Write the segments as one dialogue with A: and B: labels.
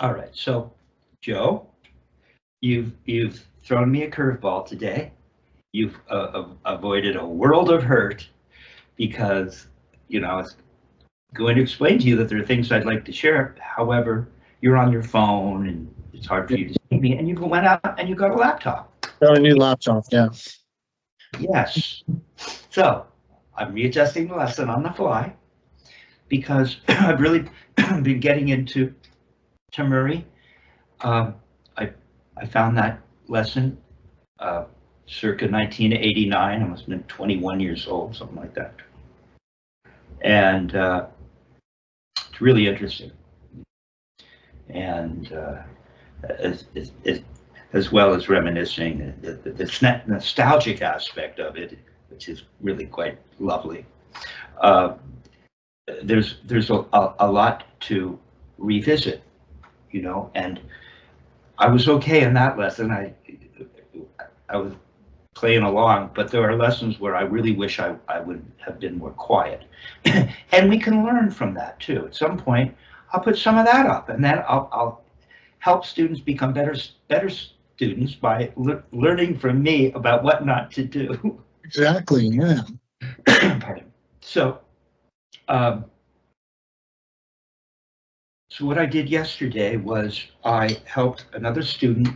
A: All right, so Joe, you've thrown me a curveball today. You've avoided a world of hurt because I was going to explain to you that there are things I'd like to share. However, you're on your phone and it's hard for
B: Yeah.
A: you to see me, and you went out and you got a laptop.
B: Got a new laptop, yeah.
A: Yes. So I'm readjusting the lesson on the fly because I've really been getting into Murray. Um, I I found that lesson circa 1989. I must have been 21 years old, something like that, and it's really interesting. And as, as, as well as reminiscing, the nostalgic aspect of it, which is really quite lovely. Uh, there's a lot to revisit, and I was okay in that lesson. I was playing along, but there are lessons where I really wish I would have been more quiet. And we can learn from that too. At some point, I'll put some of that up, and then I'll help students become better students by learning from me about what not to do.
B: Exactly, yeah.
A: Pardon. So what I did yesterday was I helped another student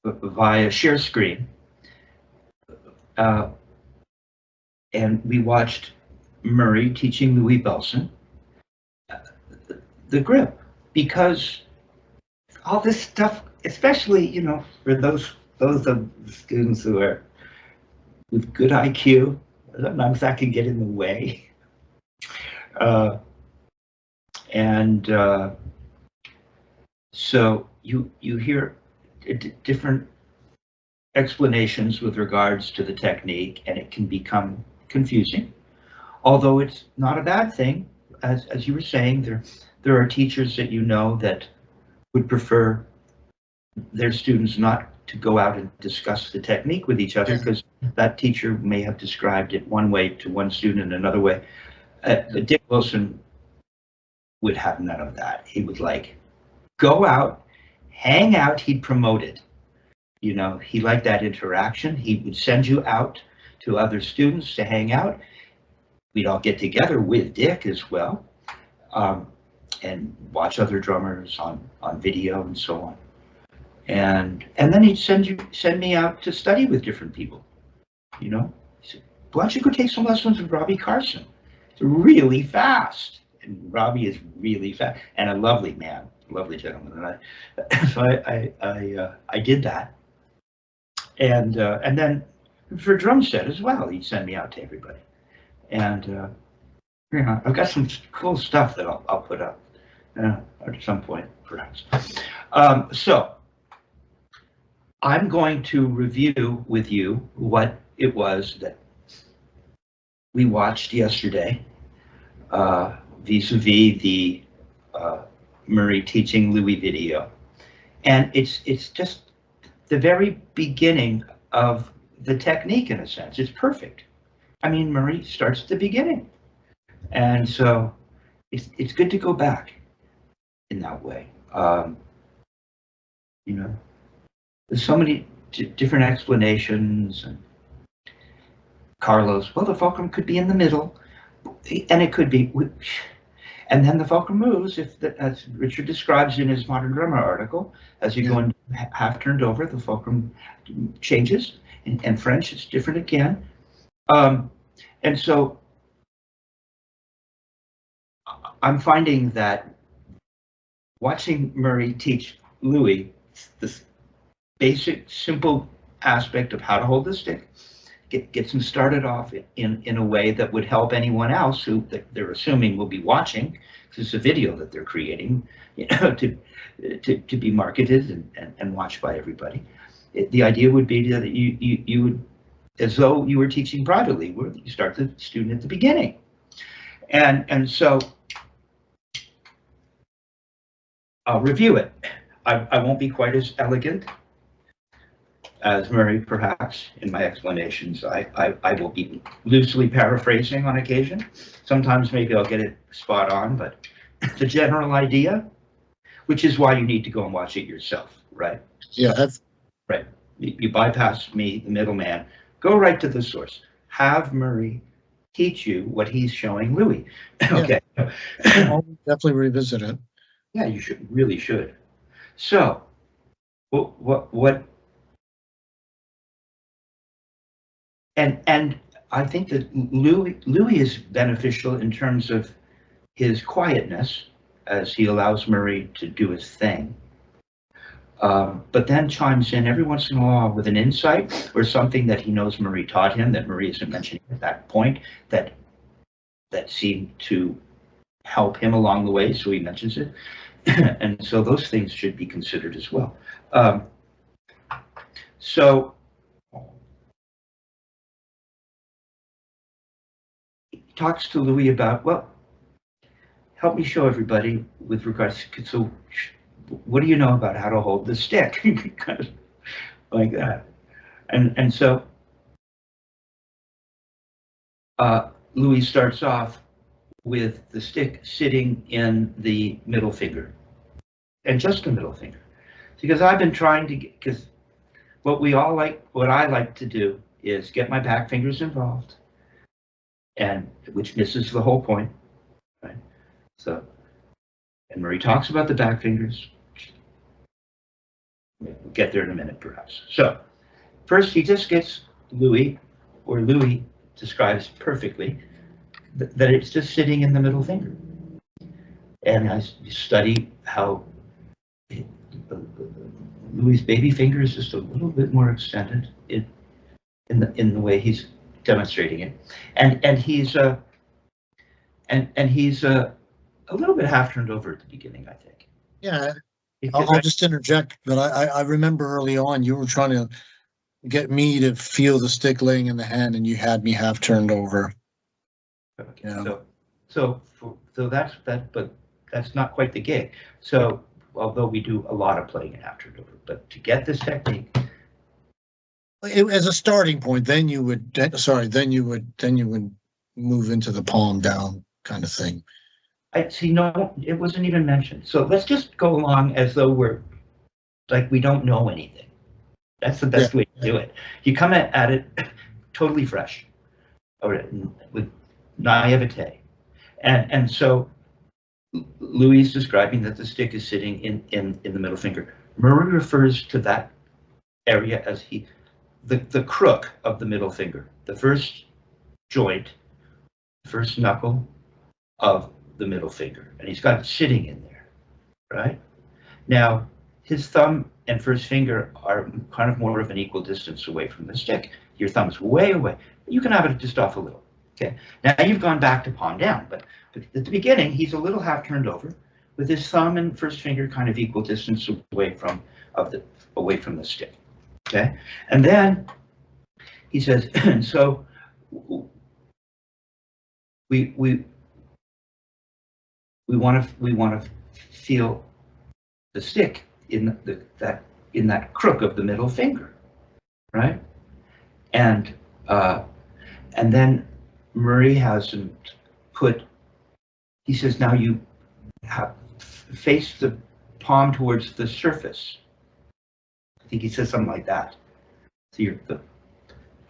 A: via share screen, and we watched Murray teaching Louis Bellson the grip, because all this stuff, especially for those of the students who are with good IQ, sometimes that can get in the way. And so you hear different explanations with regards to the technique, and it can become confusing. Although it's not a bad thing, as you were saying, there are teachers that that would prefer their students not to go out and discuss the technique with each other, because that teacher may have described it one way to one student and another way. Dick Wilson would have none of that. He would go out, hang out. He'd promote it. He liked that interaction. He would send you out to other students to hang out. We'd all get together with Dick as well, and watch other drummers on video and so on. And then he'd send me out to study with different people. He said, "Why don't you go take some lessons with Robbie Carson? It's really fast." And Robbie is really fast and a lovely man, lovely gentleman. And so I did that. And then for drum set as well, he'd send me out to everybody. And I've got some cool stuff that I'll put up at some point, perhaps. So I'm going to review with you what it was that we watched yesterday, vis-a-vis the Murray teaching Louis video. And it's just the very beginning of the technique, in a sense. It's perfect. I mean, Murray starts at the beginning. And so it's good to go back in that way. There's so many different explanations. And Carlos, well, the fulcrum could be in the middle, and it could be, and then the fulcrum moves, as Richard describes in his Modern Drummer article, as you go in half turned over, the fulcrum changes. In French, it's different again. And so I'm finding that watching Murray teach Louis this basic, simple aspect of how to hold the stick, gets him started off in a way that would help anyone else who they're assuming will be watching, because it's a video that they're creating, to be marketed and watched by everybody. The idea would be that you would, as though you were teaching privately, where you start the student at the beginning. And so I'll review it. I won't be quite as elegant as Murray, perhaps, in my explanations. I will be loosely paraphrasing on occasion. Sometimes maybe I'll get it spot on, but the general idea, which is why you need to go and watch it yourself, right?
B: Yeah,
A: Right. You bypass me, the middleman, go right to the source. Have Murray teach you what he's showing Louis. Okay.
B: I'll definitely revisit it.
A: Yeah, you really should. So, what, and I think that Louis is beneficial in terms of his quietness as he allows Murray to do his thing. But then chimes in every once in a while with an insight or something that he knows Murray taught him that Murray isn't mentioning at that point that seemed to help him along the way, so he mentions it. And so those things should be considered as well. So he talks to Louis about, well, help me show everybody with regards to, so what do you know about how to hold the stick? Kind of like that. And so Louis starts off with the stick sitting in the middle finger, and just the middle finger. Because I've been trying to get, because what I like to do is get my back fingers involved, and which misses the whole point, right? So, and Murray talks about the back fingers. We'll get there in a minute, perhaps. So, first he just gets Louis describes perfectly that it's just sitting in the middle finger. And I study how Louis' baby finger is just a little bit more extended in the way he's demonstrating it, and he's a little bit half turned over at the beginning, I think.
B: Yeah, I'll just interject, but I remember early on you were trying to get me to feel the stick laying in the hand, and you had me half turned over.
A: Okay.
B: Yeah.
A: So that's that, but that's not quite the gig. So although we do a lot of playing in half turned over, but to get this technique,
B: as a starting point, then you would move into the palm down kind of thing.
A: I see. No, it wasn't even mentioned. So let's just go along as though we're like we don't know anything. That's the best way to do it. You come at it totally fresh, or with naivete, and so Louis is describing that the stick is sitting in the middle finger. Murray refers to that area as the crook of the middle finger, the first joint, first knuckle of the middle finger, and he's got it sitting in there, right? Now, his thumb and first finger are kind of more of an equal distance away from the stick. Your thumb's way away. You can have it just off a little, okay? Now you've gone back to palm down, but at the beginning, he's a little half turned over with his thumb and first finger kind of equal distance away from the stick, okay? And then he says, and so we want to feel the stick in that crook of the middle finger, right? And then Murray hasn't put. He says now you face the palm towards the surface. I think he says something like that. So you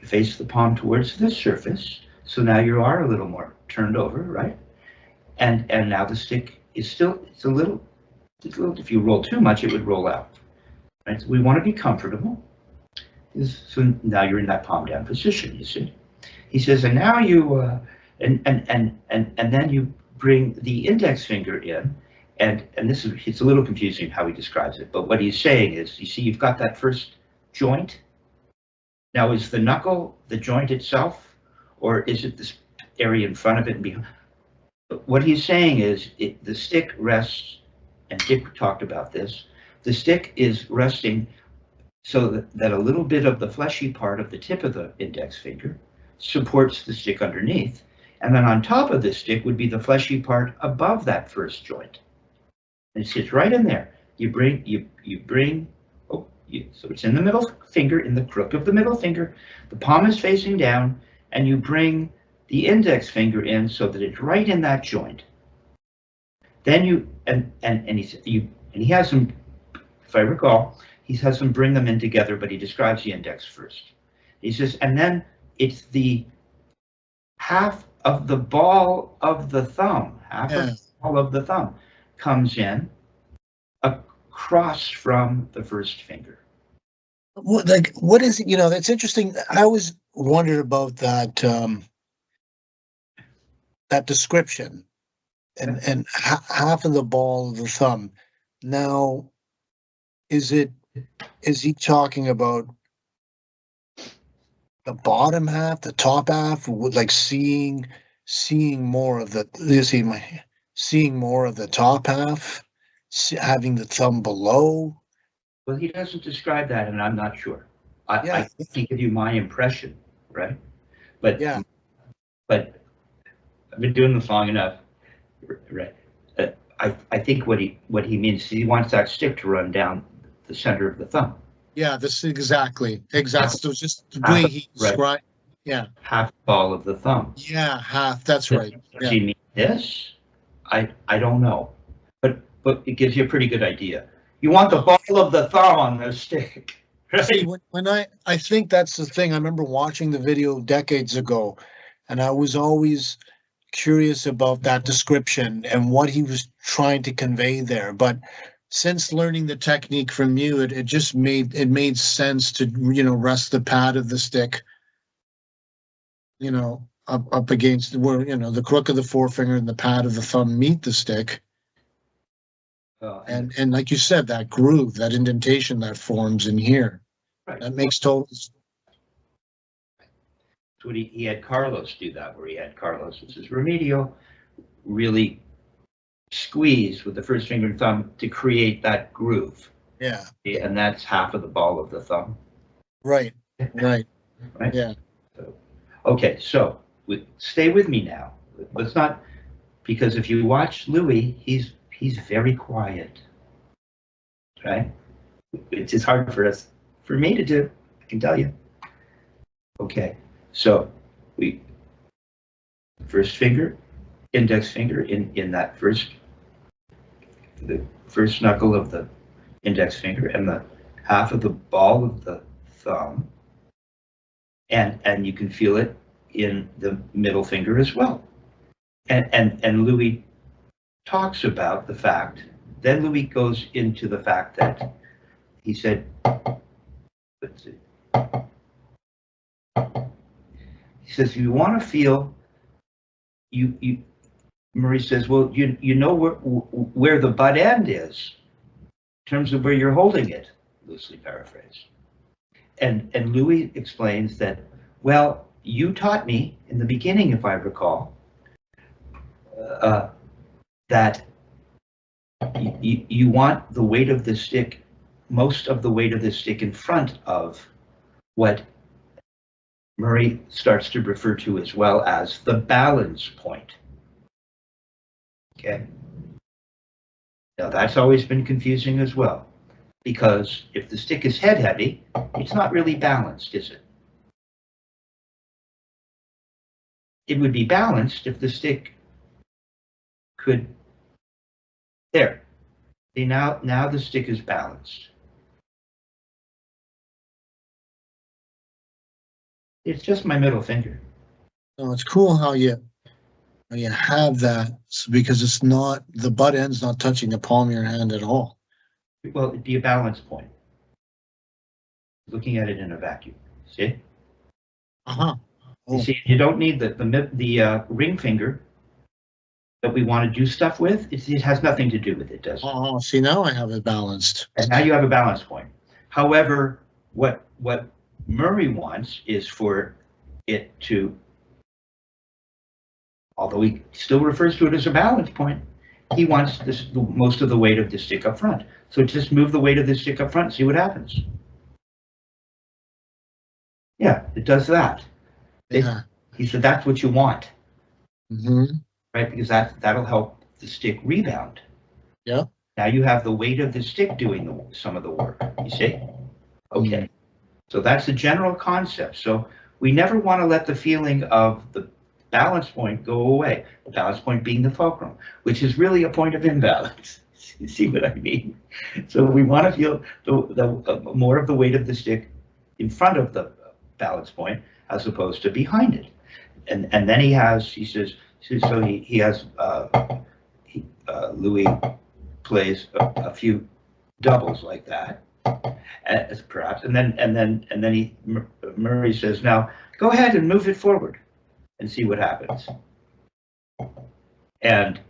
A: face the palm towards the surface. So now you are a little more turned over, right? And now the stick is still, it's a little, if you roll too much, it would roll out. Right? So we want to be comfortable. So now you're in that palm down position, you see. He says, and now you, and then you bring the index finger in, and this is, it's a little confusing how he describes it, but what he's saying is, you see, you've got that first joint. Now, is the knuckle the joint itself, or is it this area in front of it and behind? What he's saying is the stick rests, and Dick talked about this, the stick is resting so that a little bit of the fleshy part of the tip of the index finger supports the stick underneath. And then on top of this stick would be the fleshy part above that first joint. And it sits right in there. So it's in the middle finger, in the crook of the middle finger. The palm is facing down, and you bring the index finger in so that it's right in that joint. Then And he has them, if I recall, he has them bring them in together, but he describes the index first. He says, and then it's the half of the ball of the thumb, half of the ball of the thumb comes in across from the first finger.
B: What is it? That's interesting. I always wondered about that, that description and half of the ball of the thumb. Now, is he talking about the bottom half, the top half, like seeing more of the, seeing more of the top half, having the thumb below?
A: Well, he doesn't describe that, and I'm not sure. I can give you my impression, right? But I've been doing this long enough, right? I think what he means is he wants that stick to run down the center of the thumb.
B: Yeah, this exactly. So just the way he described. Right. Yeah,
A: half ball of the thumb.
B: Yeah, half. That's right.
A: Does he mean this? I don't know, but it gives you a pretty good idea. You want the ball of the thumb on the stick. Right?
B: See, when I think that's the thing. I remember watching the video decades ago, and I was always curious about that description and what he was trying to convey there. But since learning the technique from you, it just made sense to rest the pad of the stick, up against where the crook of the forefinger and the pad of the thumb meet the stick. And like you said, that groove, that indentation that forms in here, right. That makes total.
A: So he had Carlos do that, where he had Carlos, this is remedial, really squeeze with the first finger and thumb to create that groove.
B: Yeah.
A: And that's half of the ball of the thumb.
B: Right. Right. Yeah.
A: Okay, so stay with me now. Let's not, because if you watch Louis, he's very quiet, right? It's just hard for me to do, I can tell you. Okay, so first finger, index finger in that the first knuckle of the index finger and the half of the ball of the thumb, and you can feel it in the middle finger as well. And Louis talks about the fact, then Louis goes into the fact that he said, let's see. He says, you want to feel, Marie says, well, you know where the butt end is in terms of where you're holding it, loosely paraphrased. And Louis explains that, well, you taught me in the beginning, if I recall, that you want the weight of the stick, most of the weight of the stick in front of what Murray starts to refer to as well as the balance point. Okay. Now that's always been confusing as well, because if the stick is head heavy, it's not really balanced, is it? It would be balanced if the stick could, there. See, now the stick is balanced. It's just my middle finger.
B: No, it's cool how you have that, because it's not, the butt end's not touching the palm of your hand at all.
A: Well, it'd be a balance point. Looking at it in a vacuum, see?
B: Uh-huh.
A: You see, you don't need the ring finger that we want to do stuff with. It has nothing to do with it, does it?
B: Oh, see, now I have it balanced.
A: And now you have a balance point. However, what Murray wants is for it to, although he still refers to it as a balance point, he wants most of the weight of the stick up front. So just move the weight of the stick up front and see what happens. Yeah, it does that.
B: Yeah.
A: He said that's what you want.
B: Mm-hmm.
A: Right, because that'll help the stick rebound.
B: Yeah.
A: Now you have the weight of the stick doing some of the work, you see? Okay. Mm. So that's the general concept. So we never want to let the feeling of the balance point go away. The balance point being the fulcrum, which is really a point of imbalance. You see what I mean? So we want to feel the more of the weight of the stick in front of the balance point as opposed to behind it. And then he says, so he has, Louis plays a few doubles like that, as perhaps, and then Murray says, now go ahead and move it forward and see what happens. And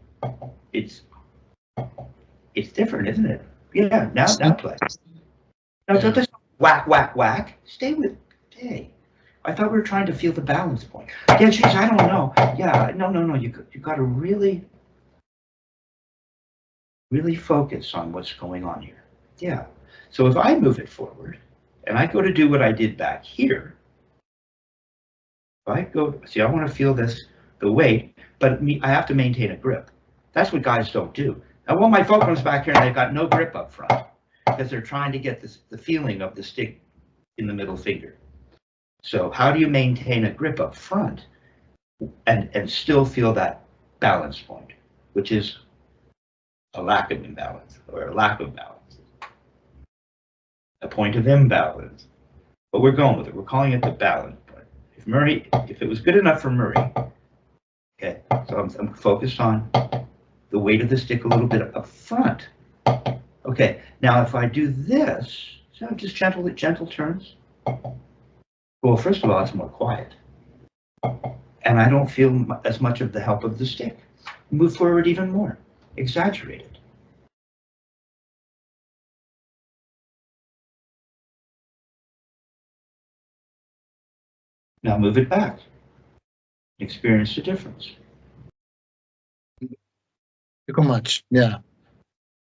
A: it's different, isn't it? Yeah, now play. Now don't just whack, whack, whack. Stay with, hey. I thought we were trying to feel the balance point. Yeah, geez, I don't know. Yeah, no. You got to really focus on what's going on here. Yeah. So if I move it forward and I go to do what I did back here, if I go, see, I want to feel this, the weight, but I have to maintain a grip. That's what guys don't do. Now, well, my fulcrum's back here and they've got no grip up front because they're trying to get the feeling of the stick in the middle finger. So how do you maintain a grip up front and still feel that balance point, which is a lack of imbalance or a lack of balance, a point of imbalance? But we're going with it. We're calling it the balance point. If it was good enough for Murray, okay, so I'm focused on the weight of the stick a little bit up front. Okay, now if I do this, so just gentle turns. Well, first of all, it's more quiet. And I don't feel as much of the help of the stick. Move forward even more. Exaggerate it. Now move it back. Experience the difference.
B: Too much, yeah.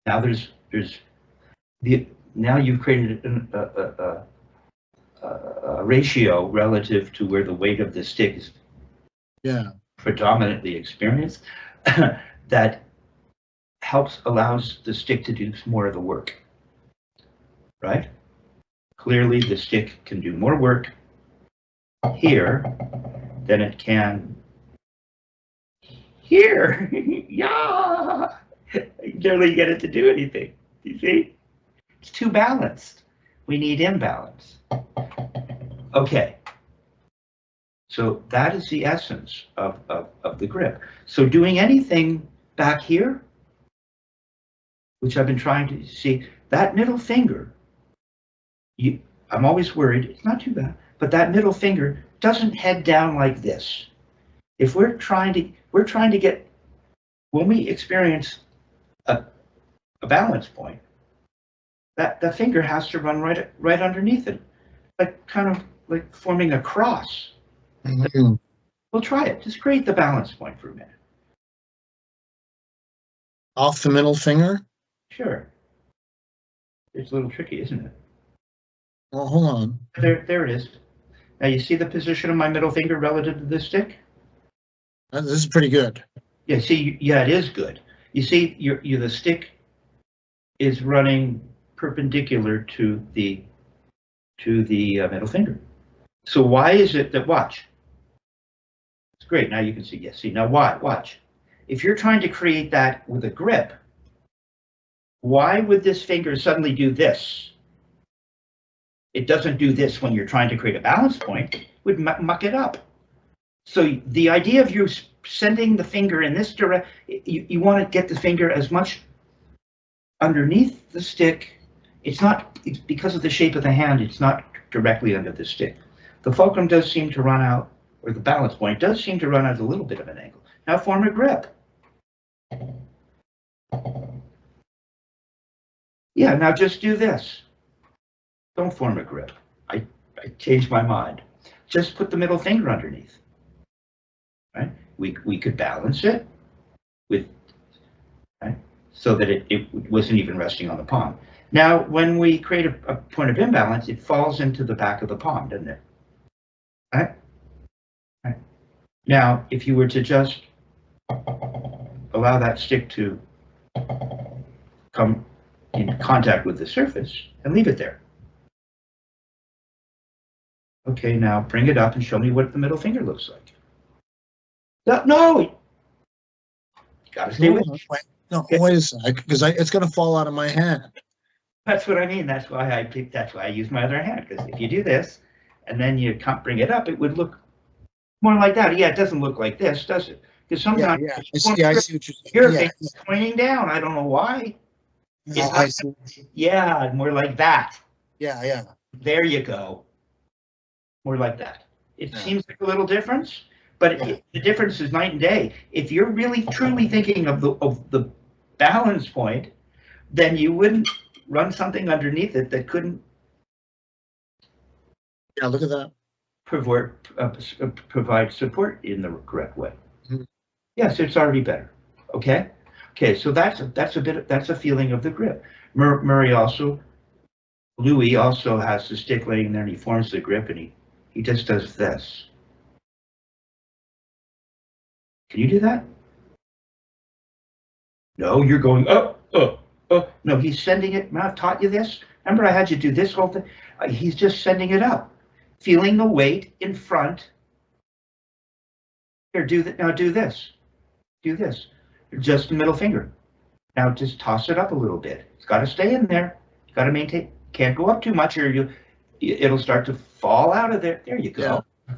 A: Now now you've created a ratio relative to where the weight of the stick is predominantly experienced that allows the stick to do more of the work, right? Clearly the stick can do more work here than it can here. Yeah, you barely get it to do anything. You see, it's too balanced. We need imbalance. Okay, so that is the essence of the grip. So doing anything back here, which I've been trying to see, that middle finger, I'm always worried, it's not too bad, but that middle finger doesn't head down like this. If we're trying to get, when we experience a balance point, that the finger has to run right underneath it, like kind of like forming a cross. Mm-hmm. We'll try it. Just create the balance point for a minute.
B: Off the middle finger?
A: Sure. It's a little tricky, isn't it?
B: Well, hold on.
A: There it is. Now you see the position of my middle finger relative to this stick?
B: This is pretty good.
A: Yeah, see, yeah, it is good. You see, the stick is running perpendicular to the middle finger. So why is it that, watch. It's great, now you can see, yes, see, now why? Watch. If you're trying to create that with a grip, why would this finger suddenly do this? It doesn't do this when you're trying to create a balance point. It would muck it up. So the idea of you sending the finger in this direction, you want to get the finger as much underneath the stick. It's because of the shape of the hand, it's not directly under the stick. The fulcrum does seem to run out, or the balance point does seem to run out a little bit of an angle. Now form a grip. Yeah, now just do this. Don't form a grip. I changed my mind. Just put the middle finger underneath. Right? We could balance it with, right, so that it wasn't even resting on the palm. Now, when we create a point of imbalance, it falls into the back of the palm, doesn't it? Right? Right. Now, if you were to just allow that stick to come in contact with the surface and leave it there. Okay, now bring it up and show me what the middle finger looks like. No, you gotta stay with me.
B: No, wait a sec, because it's gonna fall out of my hand.
A: That's what I mean. That's why I use my other hand, because if you do this and then you can't bring it up, it would look more like that. Yeah, it doesn't look like this, does it? Because sometimes
B: I see what you're
A: your
B: saying.
A: face is pointing down. I don't know why.
B: Yeah, I see.
A: Yeah, more like that.
B: Yeah.
A: There you go. More like that. It
B: Yeah.
A: seems like a little difference, but the difference is night and day. If you're really truly thinking of the balance point, then you wouldn't run something underneath it that couldn't.
B: Yeah, look at that.
A: Provide support in the correct way.
B: Mm-hmm.
A: Yes, it's already better. Okay. So that's a feeling of the grip. Louis also has the stick laying there, and he forms the grip, and he just does this. Can you do that? No, you're going up. No, he's sending it. I've taught you this. Remember, I had you do this whole thing. He's just sending it up, feeling the weight in front. Here, now do this. Do this. Just the middle finger. Now just toss it up a little bit. It's got to stay in there. You got to maintain. Can't go up too much, or it'll start to fall out of there. There you go. Yeah.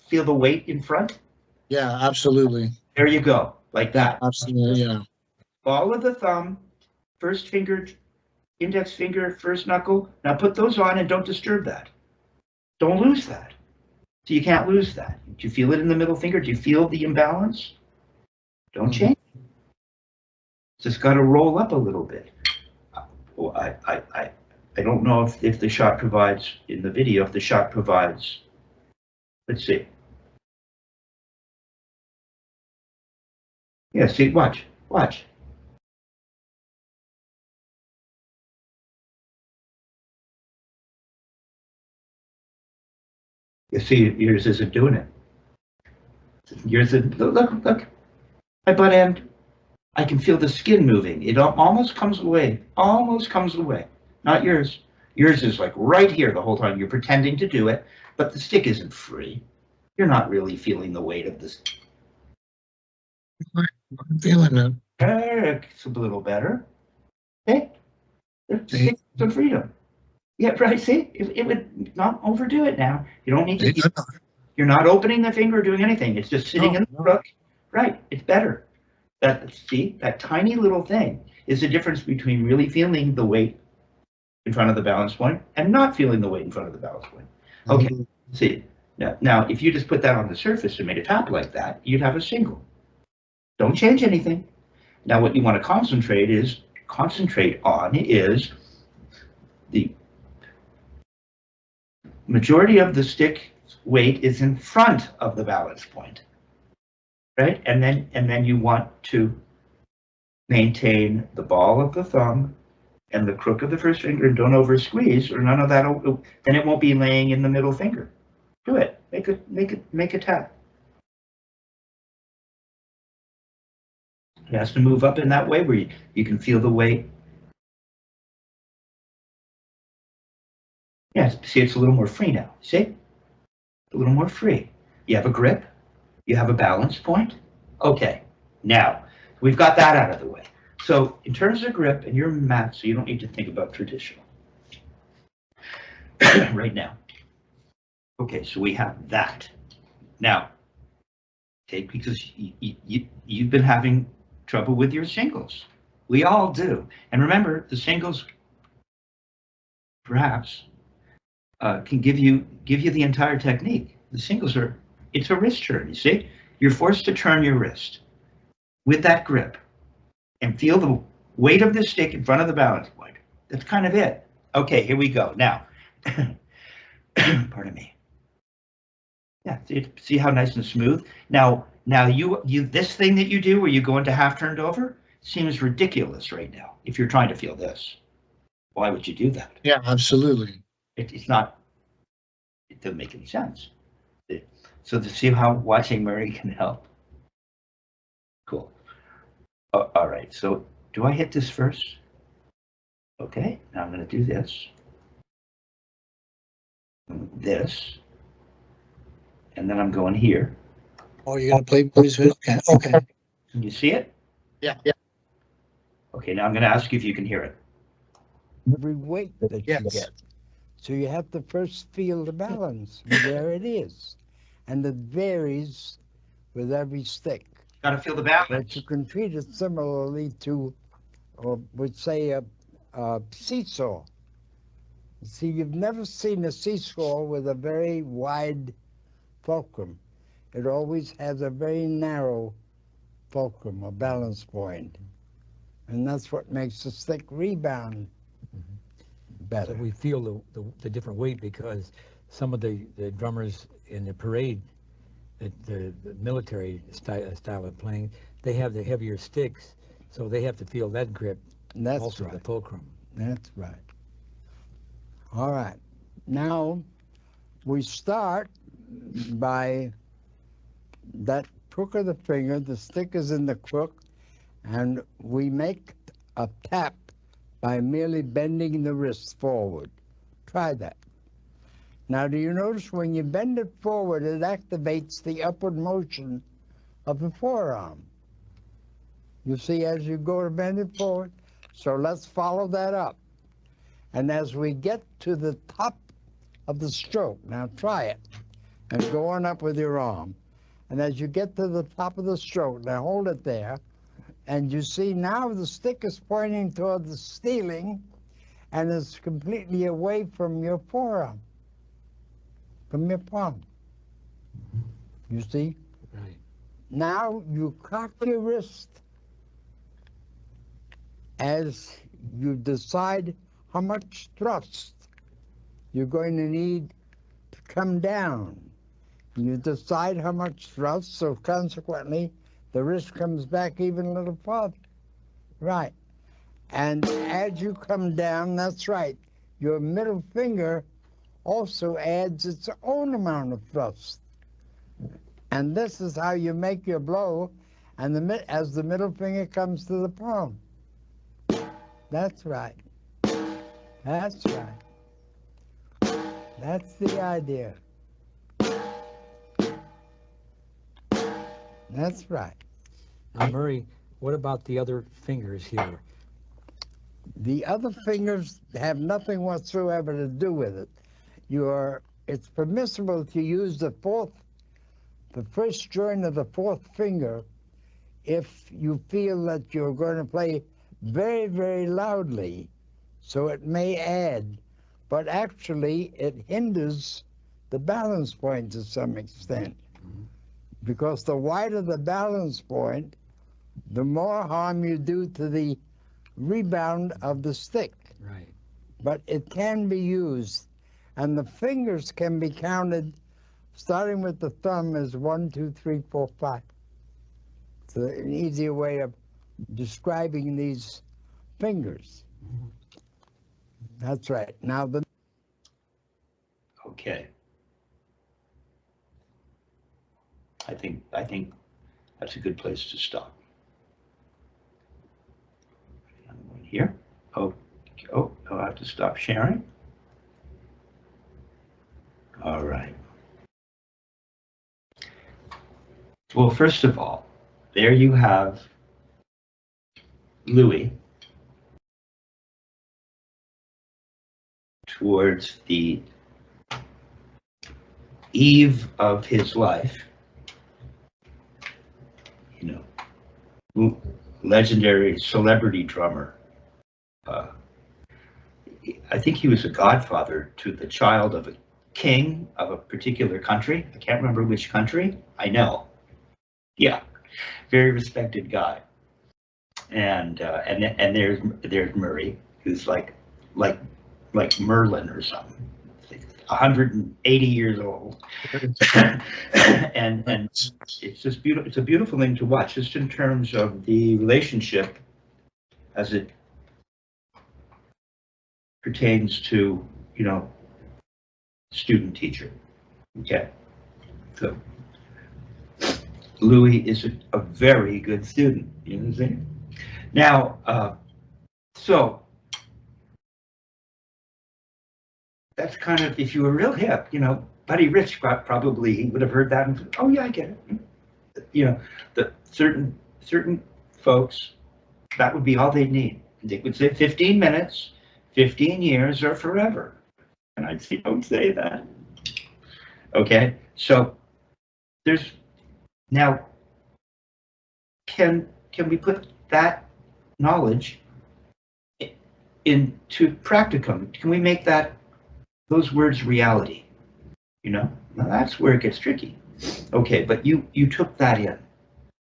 A: Feel the weight in front.
B: Yeah, absolutely.
A: There you go, like that.
B: Absolutely, yeah.
A: Ball of the thumb, first finger, index finger, first knuckle. Now put those on and don't disturb that. Don't lose that. So you can't lose that. Do you feel it in the middle finger? Do you feel the imbalance? Don't change. It's just got to roll up a little bit. Well, I don't know if the shot provides in the video, if the shot provides. Let's see. Yeah, see, watch. You see, yours isn't doing it. Yours is, look. My butt end. I can feel the skin moving. It almost comes away. Not yours. Yours is like right here the whole time. You're pretending to do it, but the stick isn't free. You're not really feeling the weight of this.
B: I'm feeling it.
A: It's a little better. Okay? Some freedom. Yeah, right. See, it would not overdo it now. You don't need to. You're not opening the finger or doing anything. It's just sitting in the crook. Right. It's better. That tiny little thing is the difference between really feeling the weight in front of the balance point and not feeling the weight in front of the balance point. Okay. See, now if you just put that on the surface and made a tap like that, you'd have a single. Don't change anything. Now what you want to concentrate on is the majority of the stick weight is in front of the balance point. Right? And then you want to maintain the ball of the thumb and the crook of the first finger, and don't over squeeze, or none of that. Then it won't be laying in the middle finger. Do it. Make a tap. It has to move up in that way where you can feel the weight. Yeah, see, it's a little more free now. See? A little more free. You have a grip. You have a balance point. Okay, now we've got that out of the way. So in terms of grip, and you're math, so you don't need to think about traditional right now. Okay, so we have that. Now, okay, because you've been having trouble with your singles. We all do. And remember, the singles perhaps can give you the entire technique. The singles it's a wrist turn, you see? You're forced to turn your wrist with that grip and feel the weight of the stick in front of the balance point. That's kind of it. Okay, here we go. Now, pardon me. Yeah, see how nice and smooth? Now you this thing that you do where you go into half turned over seems ridiculous right now. If you're trying to feel this, why would you do that?
B: Yeah, absolutely.
A: It doesn't make any sense. So to see how watching Murray can help. Cool. All right, so do I hit this first? Okay, now I'm going to do this. This. And then I'm going here.
B: Oh, you're going to play please? Okay.
A: Can you see it?
B: Yeah.
A: Okay, now I'm going to ask you if you can hear it.
C: Every weight that you get. So you have to first feel the balance, where it is. And it varies with every stick.
A: Got to feel the balance.
C: But you can treat it similarly to, or would say, a seesaw. See, you've never seen a seesaw with a very wide fulcrum. It always has a very narrow fulcrum, a balance point. And that's what makes the stick rebound better.
D: So we feel the different weight because some of the drummers in the parade, the military style of playing, they have the heavier sticks, so they have to feel that grip.
C: And that's
D: also
C: right.
D: the fulcrum.
C: That's right. All right. Now we start by that crook of the finger. The stick is in the crook, and we make a tap by merely bending the wrist forward. Try that. Now, do you notice when you bend it forward, it activates the upward motion of the forearm? You see, as you go to bend it forward. So let's follow that up. And as we get to the top of the stroke, now try it, and go on up with your arm. And as you get to the top of the stroke, now hold it there, and you see now the stick is pointing toward the ceiling, and it's completely away from your forearm, from your palm. You see?
D: Right.
C: Now you cock your wrist as you decide how much thrust you're going to need to come down. You decide how much thrust, so consequently, the wrist comes back even a little farther. Right. And as you come down, that's right, your middle finger also adds its own amount of thrust. And this is how you make your blow, and as the middle finger comes to the palm. That's right. That's right. That's the idea. That's right.
D: Now, Murray, what about the other fingers here?
C: The other fingers have nothing whatsoever to do with it. It's permissible to use the first joint of the fourth finger if you feel that you're going to play very, very loudly. So it may add, but actually it hinders the balance point to some extent. Because the wider the balance point, the more harm you do to the rebound of the stick.
D: Right.
C: But it can be used, and the fingers can be counted starting with the thumb as 1, 2, 3, 4, 5. It's an easier way of describing these fingers. That's right. Now the
A: Okay. I think that's a good place to stop. I'm going here. Oh, I'll have to stop sharing. All right. Well, first of all, there you have Louis towards the eve of his life, you know, legendary celebrity drummer. I think he was a godfather to the child of a king of a particular country. I can't remember which country. I know. Yeah, very respected guy. And there's Murray, who's like Merlin or something, 180 years old. and it's just beautiful. It's a beautiful thing to watch, just in terms of the relationship as it pertains to, you know, student teacher. Okay, so Louis is a very good student. You know what I'm saying? Now, so that's kind of, if you were real hip, you know, Buddy Rich probably he would have heard that and, oh yeah, I get it. You know, the certain folks, that would be all they'd need. They would say 15 minutes, 15 years, or forever. And I'd say, don't say that. Okay, so there's now, can we put that knowledge into practicum? Can we make those words reality? You know, now that's where it gets tricky. Okay, but you took that in.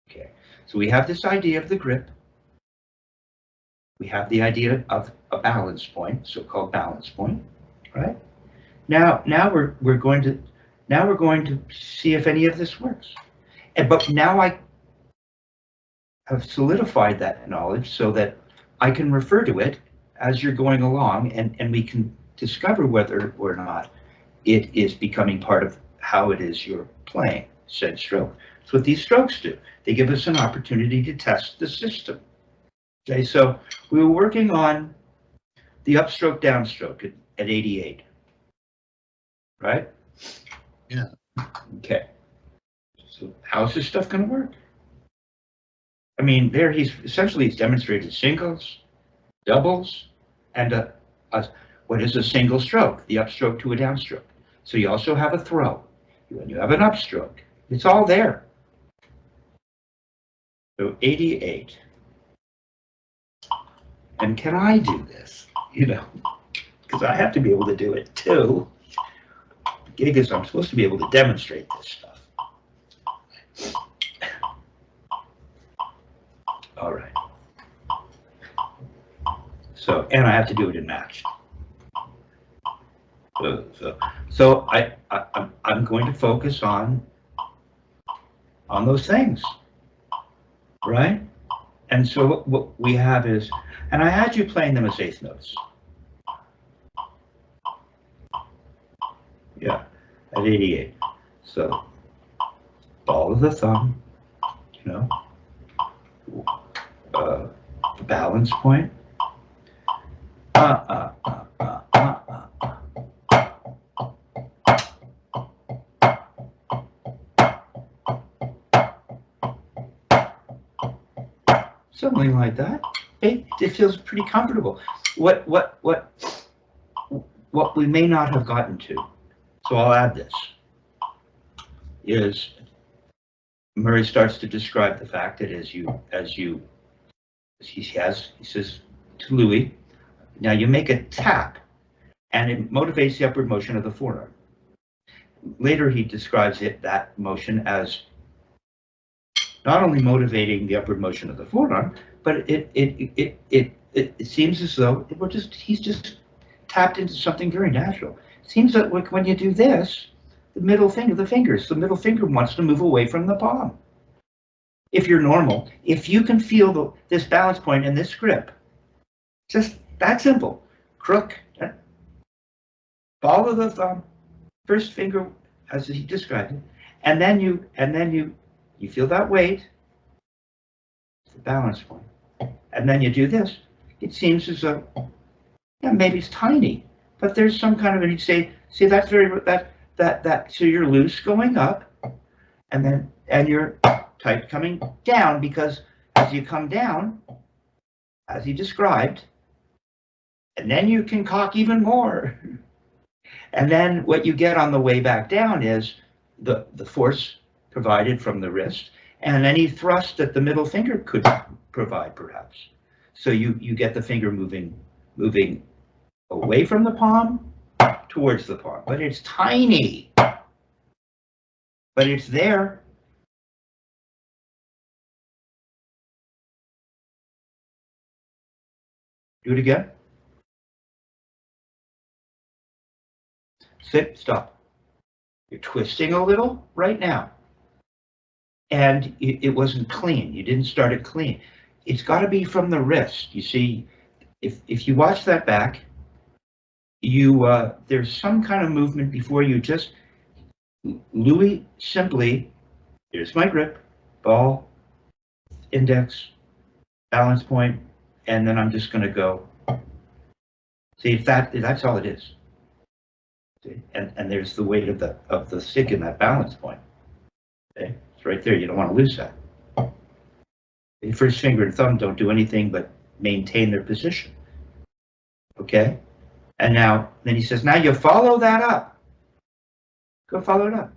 A: Okay, so we have this idea of the grip. We have the idea of a balance point, so-called balance point, right? Now we're going to see if any of this works. But now I have solidified that knowledge so that I can refer to it as you're going along, and we can discover whether or not it is becoming part of how it is you're playing said stroke. That's what these strokes do. They give us an opportunity to test the system. Okay, so we were working on the upstroke, downstroke at 88, right?
B: Yeah.
A: Okay. So how's this stuff going to work? I mean, there he's demonstrated singles, doubles, and what is a single stroke? The upstroke to a downstroke. So you also have a throw. When you have an upstroke, it's all there. So 88. And can I do this? You know, because I have to be able to do it too. The gig is I'm supposed to be able to demonstrate this stuff. All right. So, and I have to do it in match. So I'm going to focus on those things, right? And so what we have is, and I had you playing them as eighth notes. Yeah, at 88. So ball of the thumb, you know, the balance point. Something like that. It feels pretty comfortable. What we may not have gotten to, so I'll add this, is Murray starts to describe the fact that he says to Louis, now you make a tap and it motivates the upward motion of the forearm. Later he describes that motion as not only motivating the upward motion of the forearm, but it seems as though he's just tapped into something very natural. It seems that when you do this, the middle finger wants to move away from the palm. If you're normal, if you can feel this balance point and this grip, just that simple. Crook, ball of the thumb, first finger as he described it, and then you feel that weight, the balance point, and then you do this. It seems as though, yeah, maybe it's tiny, but there's some kind of, and you say that's so you're loose going up, and you're tight coming down, because as you come down, as he described, and then you can cock even more. And then what you get on the way back down is the force provided from the wrist, and any thrust that the middle finger could provide, perhaps. So you get the finger moving away from the palm towards the palm, but it's tiny, but it's there. Do it again. Sit, stop. You're twisting a little right now. And it wasn't clean. You didn't start it clean. It's got to be from the wrist. You see, if you watch that back, there's some kind of movement before you just, Louis simply, here's my grip, ball, index, balance point, and then I'm just going to go. See, that's all it is. See? And there's the weight of the stick in that balance point. Okay? It's right there. You don't want to lose that. The first finger and thumb don't do anything but maintain their position. Okay? And now, then he says, now you follow that up. Go follow it up.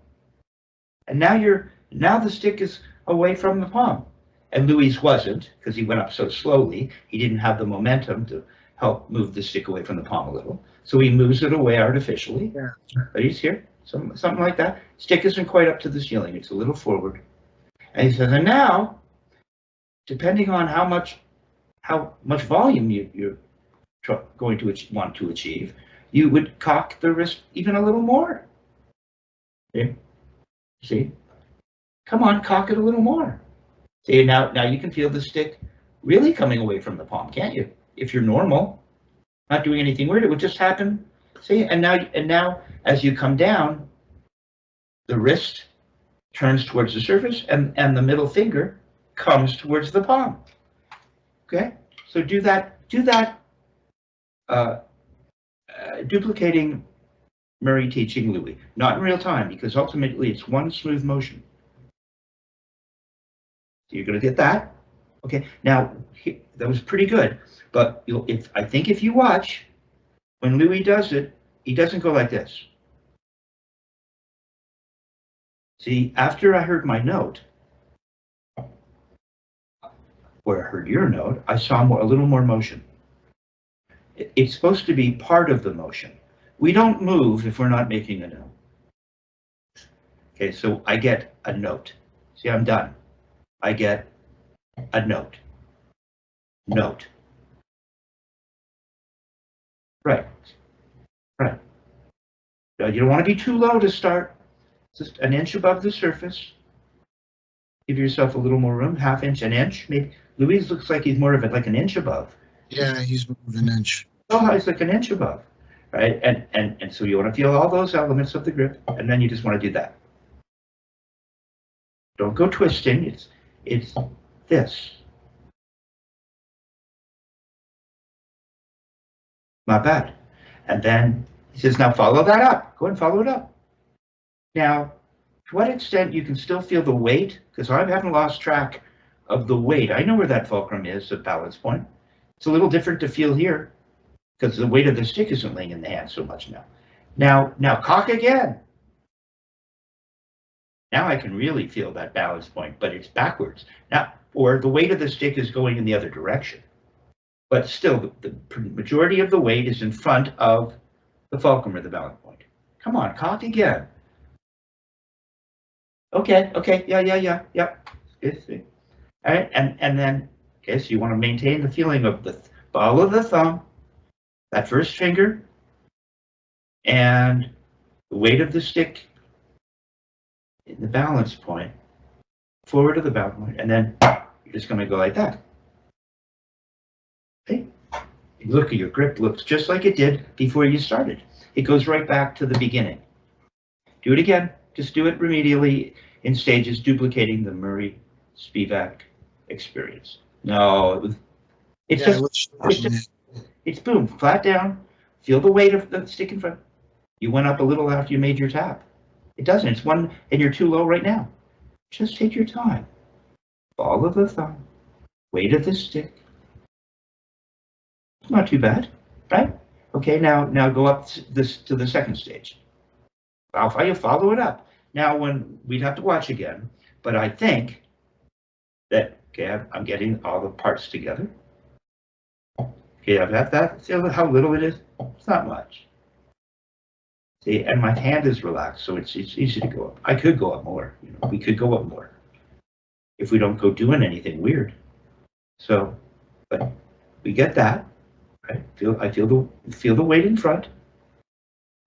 A: And now the stick is away from the palm. And Louis wasn't, because he went up so slowly, he didn't have the momentum to help move the stick away from the palm a little. So he moves it away artificially. Yeah. But he's here, something like that. Stick isn't quite up to the ceiling, it's a little forward. And he says, and now, depending on how much volume you're going to want to achieve, you would cock the wrist even a little more. Okay. See? Come on, cock it a little more. See, now you can feel the stick really coming away from the palm, can't you? If you're normal, not doing anything weird, it would just happen. See, and now as you come down, the wrist turns towards the surface and the middle finger comes towards the palm. Okay, so do that, duplicating Murray teaching Louis, not in real time, because ultimately it's one smooth motion. So you're going to get that. Okay, now that was pretty good, but I think if you watch, when Louis does it, he doesn't go like this. See, after I heard my note, or I heard your note, I saw a little more motion. It's supposed to be part of the motion. We don't move if we're not making a note. Okay, so I get a note. See, I'm done. I get a note. Note. Right. Right. Now, you don't want to be too low to start. Just an inch above the surface. Give yourself a little more room, half inch, an inch. Maybe Louise looks like he's more of it, like an inch above.
B: Yeah, he's more of an inch.
A: Oh, he's like an inch above, right? And so you want to feel all those elements of the grip, and then you just want to do that. Don't go twisting. It's this. Not bad. And then he says, now follow that up. Go and follow it up. Now, to what extent you can still feel the weight, because I haven't lost track of the weight. I know where that fulcrum is at balance point. It's a little different to feel here, because the weight of the stick isn't laying in the hand so much now. Now cock again. Now I can really feel that balance point, but it's backwards. Now, or the weight of the stick is going in the other direction. But still, the majority of the weight is in front of the fulcrum or the balance point. Come on, cock again. Okay, yeah. All right, and then, okay, so you want to maintain the feeling of the ball of the thumb, that first finger, and the weight of the stick in the balance point, forward of the balance point, and then you're just going to go like that. Okay? Look, your grip looks just like it did before you started. It goes right back to the beginning. Do it again. Just do it remedially in stages, duplicating the Murray Spivack experience. No, it's boom, flat down. Feel the weight of the stick in front. You went up a little after you made your tap. It doesn't. It's one, and you're too low right now. Just take your time. Ball of the thumb, weight of the stick. It's not too bad, right? Okay, now go up to the second stage. I'll you follow it up. Now, when we'd have to watch again, but I think that, okay, I'm getting all the parts together. Okay, I've got that. See how little it is? It's not much. See, and my hand is relaxed, so it's easy to go up. I could go up more. You know, we could go up more if we don't go doing anything weird. So, but we get that. Right? I feel the weight in front,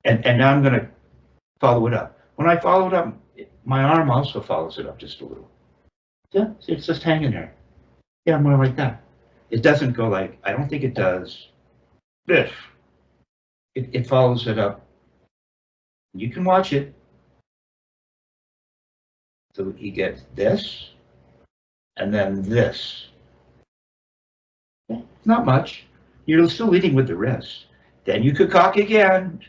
A: and now I'm going to follow it up. When I follow it up, my arm also follows it up just a little. Yeah, it's just hanging there. Yeah, more like that. It doesn't go like, I don't think it does this. It follows it up. You can watch it. So you get this, and then this. Yeah, not much. You're still leading with the wrist. Then you could cock again,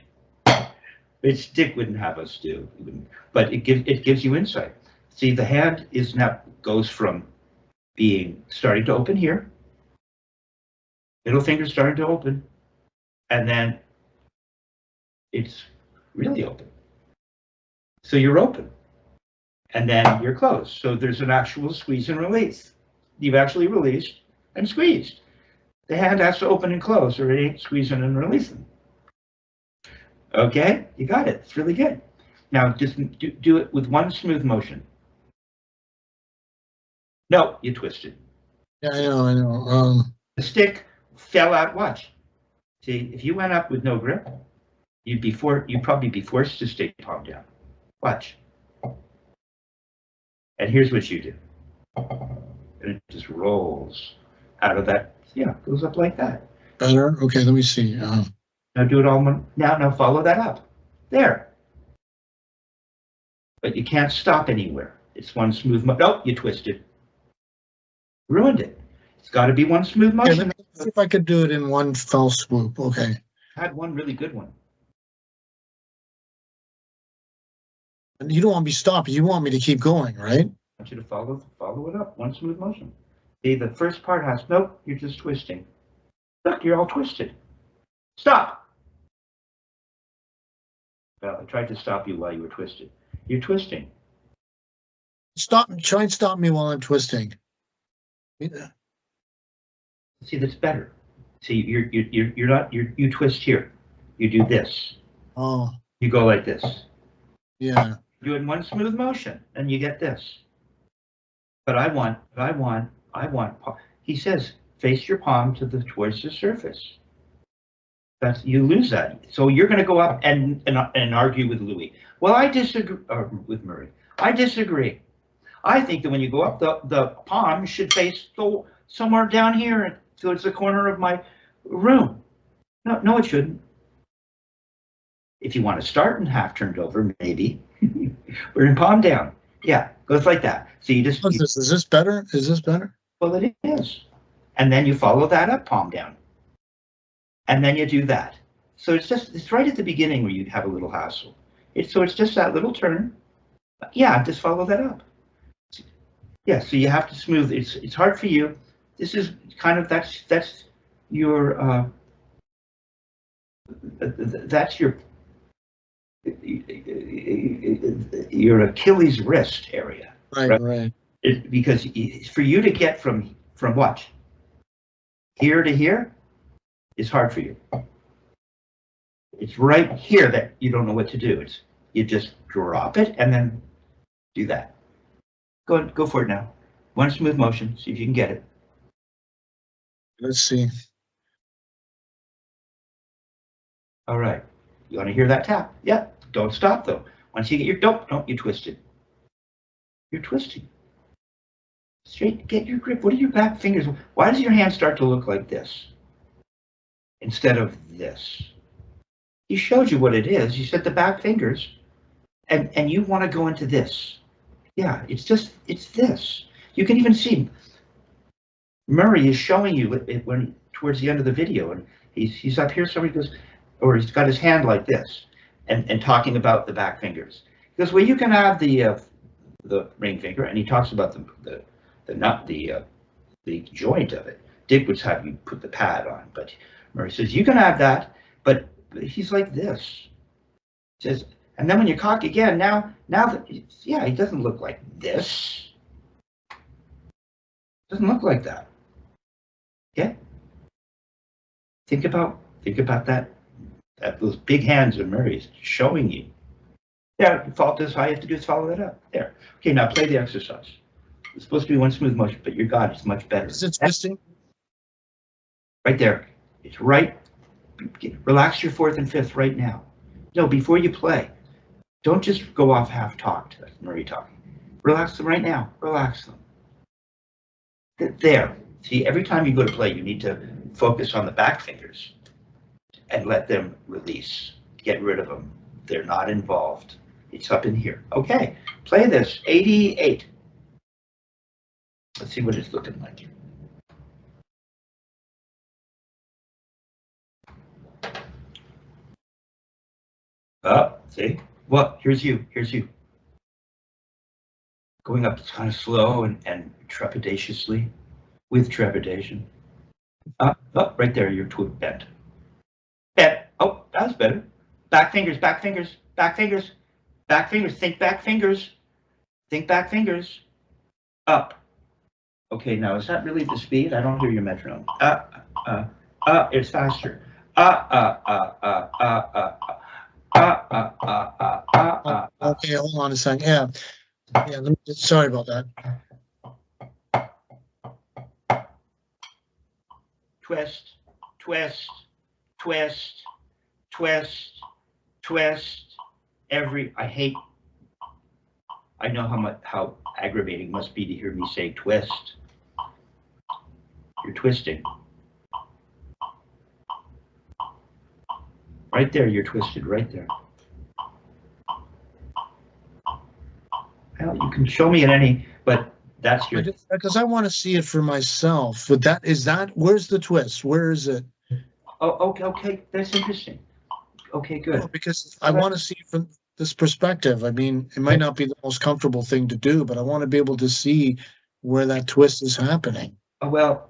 A: which Dick wouldn't have us do. But it gives you insight. See, the hand is now goes from starting to open here. Middle finger starting to open. And then it's really open. So you're open. And then you're closed. So there's an actual squeeze and release. You've actually released and squeezed. The hand has to open and close, or it ain't squeezing and releasing. Okay, you got it. It's really good. Now just do it with one smooth motion. No, you twisted.
B: Yeah, I know.
A: The stick fell out. Watch. See, if you went up with no grip, you'd probably be forced to stay palm down. Watch. And here's what you do. And it just rolls out of that. Yeah, goes up like that.
B: Better? Okay, let me see.
A: Now do it all. Now follow that up. There. But you can't stop anywhere. It's one smooth motion. Nope, you twisted. Ruined it. It's got to be one smooth motion.
B: Okay, let me see if I could do it in one fell swoop. Okay.
A: I had one really good one.
B: And you don't want me to stop. You want me to keep going, right?
A: I want you to follow it up. One smooth motion. See, the first part has, nope, you're just twisting. Look, you're all twisted. Stop. Well, I tried to stop you while you were twisted. You're twisting.
B: Stop. Try and stop me while I'm twisting.
A: See, that's better. See, you twist here. You do this.
B: Oh.
A: You go like this.
B: Yeah.
A: Do it in one smooth motion, and you get this. But I want. He says, face your palm towards the surface. You lose that. So you're going to go up and argue with Louis. Well, I disagree, or with Murray. I disagree. I think that when you go up, the palm should face somewhere down here towards the corner of my room. No, it shouldn't. If you want to start in half turned over, maybe. We're in palm down. Yeah, goes like that. So you just.
B: Is this better? Is this better?
A: Well, it is. And then you follow that up, palm down. And then you do that. So it's right at the beginning where you have a little hassle. It's just that little turn. Yeah, just follow that up. Yeah, so you have to smooth. It's hard for you. This is kind of that's your your Achilles wrist area.
B: Right.
A: Because for you to get from what? Here to here is hard for you. It's right here that you don't know what to do. You just drop it and then do that. Go for it now. One smooth motion. See if you can get it.
B: Let's see.
A: All right. You want to hear that tap? Yeah. Don't stop though. Once you get your don't you twist it. You're twisting. Straight. Get your grip. What are your back fingers? Why does your hand start to look like this instead of this? He showed you what it is. You said the back fingers, and you want to go into this. Yeah, it's this. You can even see Murray is showing you it when towards the end of the video, and he's up here. Somebody goes, or he's got his hand like this, and talking about the back fingers. He goes, well, you can have the ring finger, and he talks about the joint of it. Dick would have you put the pad on, but Murray says you can have that, but he's like this. He says, and then when you cock again, now that he doesn't look like this. Doesn't look like that. Okay? Think about that those big hands of Murray's showing you. Yeah, fault this, all you have to do is follow that up. There. Okay, now play the exercise. It's supposed to be one smooth motion, but your God, it's much better.
B: Is it twisting?
A: Right there. It's right. Relax your fourth and fifth right now. No, before you play. Don't just go off half-talked. That's Murray talking. Relax them right now. Relax them. There. See, every time you go to play, you need to focus on the back fingers and let them release. Get rid of them. They're not involved. It's up in here. Okay, play this. 88. Let's see what it's looking like. Oh, see? What? Here's you. going up kind of slow and trepidatiously, with trepidation. Up, right there, your twig bent. Bent. Oh, that was better. Back fingers, back fingers, back fingers, back fingers. Think back fingers. Think back fingers. Up. Okay, now is that really the speed? I don't hear your metronome. It's faster.
B: Okay, hold on a second. Yeah. Let me sorry about that.
A: Twist, twist, twist, twist, twist. I know how aggravating it must be to hear me say twist. You're twisting. Right there, you're twisted, right there. Well, you can show me at any, but that's your...
B: Because I want to see it for myself. But where's the twist? Where is it?
A: Oh, okay, that's interesting. Okay, good.
B: No, because I want to see it from this perspective. I mean, it might not be the most comfortable thing to do, but I want to be able to see where that twist is happening.
A: Oh, well,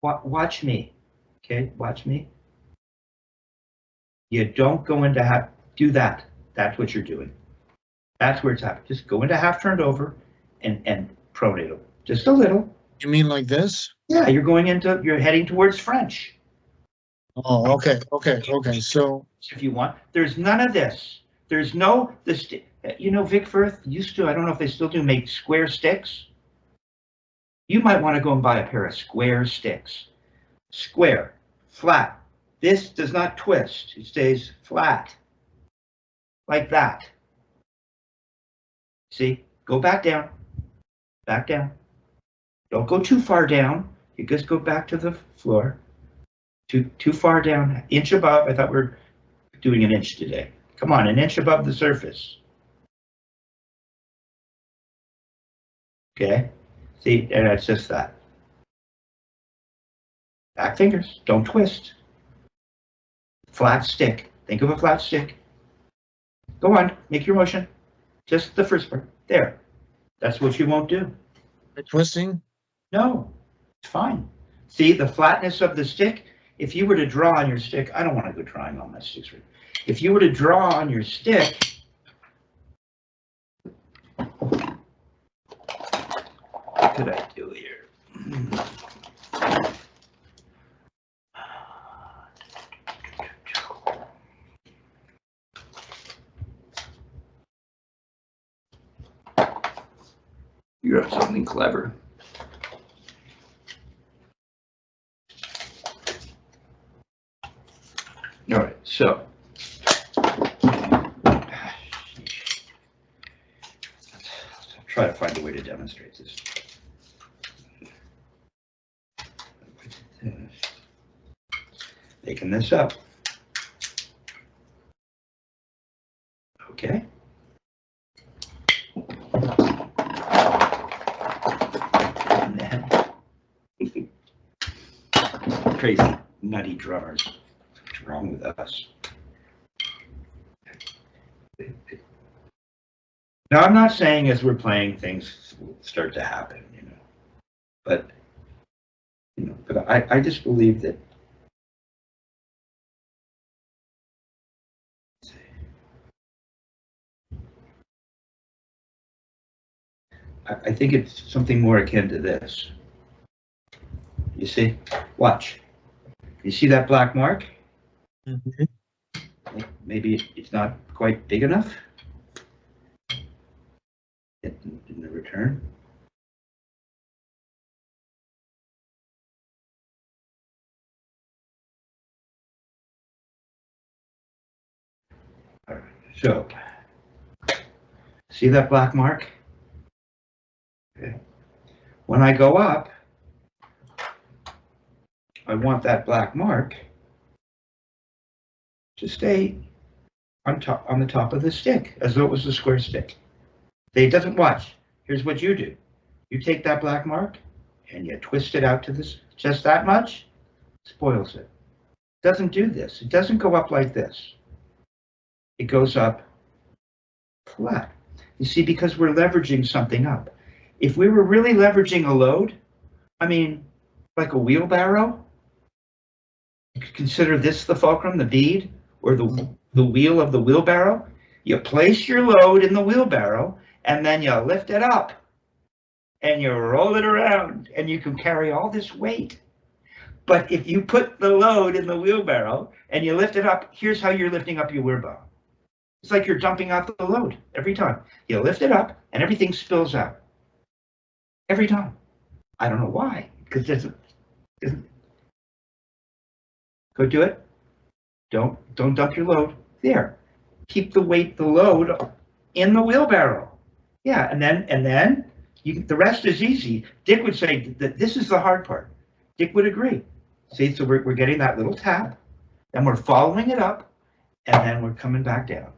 A: watch me, okay? Watch me. You don't go into do that. That's what you're doing. That's where it's happening. Just go into half turned over and pronate them. Just a little.
B: You mean like this?
A: Yeah, you're heading towards French.
B: Oh, okay. So
A: if you want, there's none of this. There's no, Vic Firth used to, I don't know if they still do, make square sticks. You might want to go and buy a pair of square sticks. Square, flat. This does not twist. It stays flat. Like that. See? Go back down. Back down. Don't go too far down. You just go back to the floor. Too far down. Inch above. I thought we were doing an inch today. Come on, an inch above the surface. Okay? See, and it's just that. Back fingers. Don't twist. Flat stick. Think of a flat stick. Go on. Make your motion. Just the first part. There. That's what you won't do.
B: Twisting?
A: No. It's fine. See, the flatness of the stick? If you were to draw on your stick, I don't want to go drawing on my sticks. If you were to draw on your stick, what could I do here? You have something clever. All right, so I'll try to find a way to demonstrate this. Making this up. Okay. And then crazy, nutty drummers. What's wrong with us? Now, I'm not saying as we're playing things will start to happen, but I just believe that I think it's something more akin to this. You see? Watch. You see that black mark?
B: Mm-hmm.
A: Maybe it's not quite big enough in the return. All right, so see that black mark? Okay. When I go up, I want that black mark to stay on the top of the stick, as though it was a square stick. It doesn't watch. Here's what you do. You take that black mark and you twist it out to this, just that much, spoils it. It doesn't do this. It doesn't go up like this. It goes up flat. You see, because we're leveraging something up. If we were really leveraging a load, I mean, like a wheelbarrow, you could consider this the fulcrum, the bead, or the wheel of the wheelbarrow. You place your load in the wheelbarrow, and then you lift it up, and you roll it around, and you can carry all this weight. But if you put the load in the wheelbarrow and you lift it up, here's how you're lifting up your wheelbarrow. It's like you're dumping out the load every time. You lift it up and everything spills out. Every time. I don't know why, because it doesn't. Go do it. Don't dump your load. There. Keep the load in the wheelbarrow. Yeah, and then the rest is easy. Dick would say that this is the hard part. Dick would agree. See, so we're getting that little tap, then we're following it up, and then we're coming back down.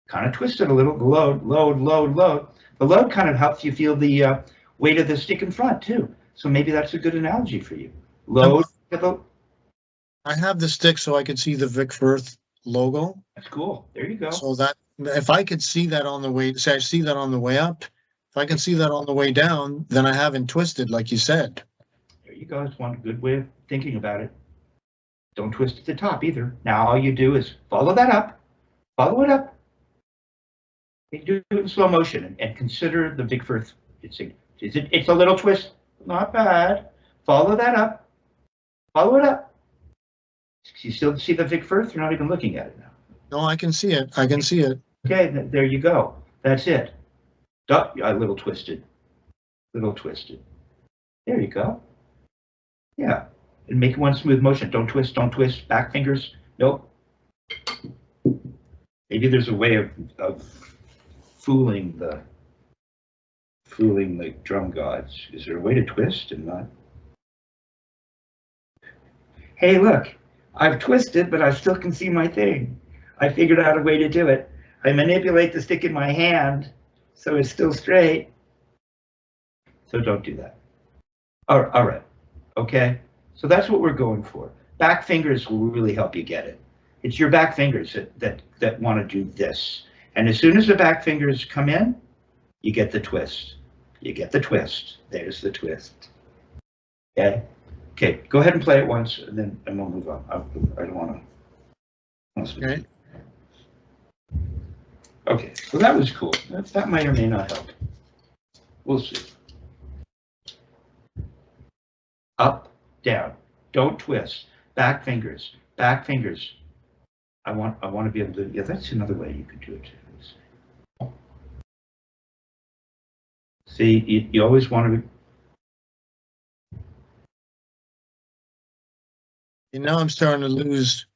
A: Kind of twist it a little, load. The load kind of helps you feel the weight of the stick in front too. So maybe that's a good analogy for you. Load.
B: I have the stick so I can see the Vic Firth logo.
A: That's cool. There you go.
B: So that if I could see that on the way, say I see that on the way up, if I can see that on the way down, then I haven't twisted like you said.
A: There you go. That's one good way of thinking about it. Don't twist at the top either. Now all you do is follow that up. Follow it up. You do it in slow motion and consider the Vic Firth. It's a little twist. Not bad. Follow that up. Follow it up. You still see the Vic Firth? You're not even looking at it now.
B: No, I can see it. I can see it.
A: Okay, there you go. That's it. A little twisted. Little twisted. There you go. Yeah. And make one smooth motion. Don't twist, don't twist. Back fingers. Nope. Maybe there's a way of fooling the drum gods. Is there a way to twist and not? Hey, look, I've twisted, but I still can see my thing. I figured out a way to do it. I manipulate the stick in my hand so it's still straight. So don't do that. All right. Okay. So that's what we're going for. Back fingers will really help you get it. It's your back fingers that want to do this. And as soon as the back fingers come in, you get the twist. You get the twist. There's the twist. Okay? Okay, go ahead and play it once, and we'll move on. I don't want to.
B: Okay.
A: Okay, so that was cool. That may or may not help. We'll see. Up, down. Don't twist. Back fingers. Back fingers. I want to be able to. Yeah, that's another way you could do it. See, you always want to.
B: Now I'm starting to lose.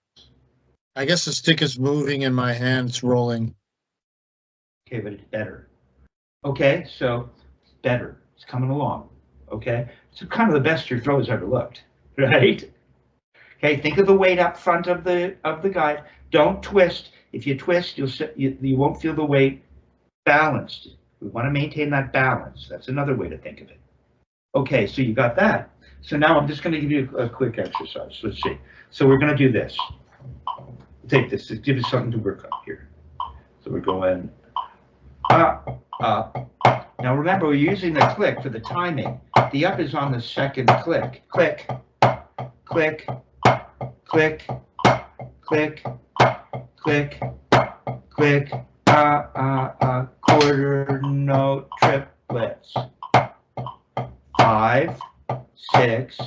B: I guess the stick is moving and my hand's rolling.
A: Okay, but it's better. Okay, so it's better. It's coming along. Okay, it's kind of the best your throw has ever looked, right? Okay, think of the weight up front of the guide. Don't twist. If you twist, you won't feel the weight balanced. We want to maintain that balance. That's another way to think of it. Okay, so you got that. So now I'm just going to give you a quick exercise. Let's see. So we're going to do this. Take this. Give us something to work on here. So we're going up, up. Now remember, we're using the click for the timing. The up is on the second click. Click, click, click, click, click, click, quarter note triplets. 5, 6,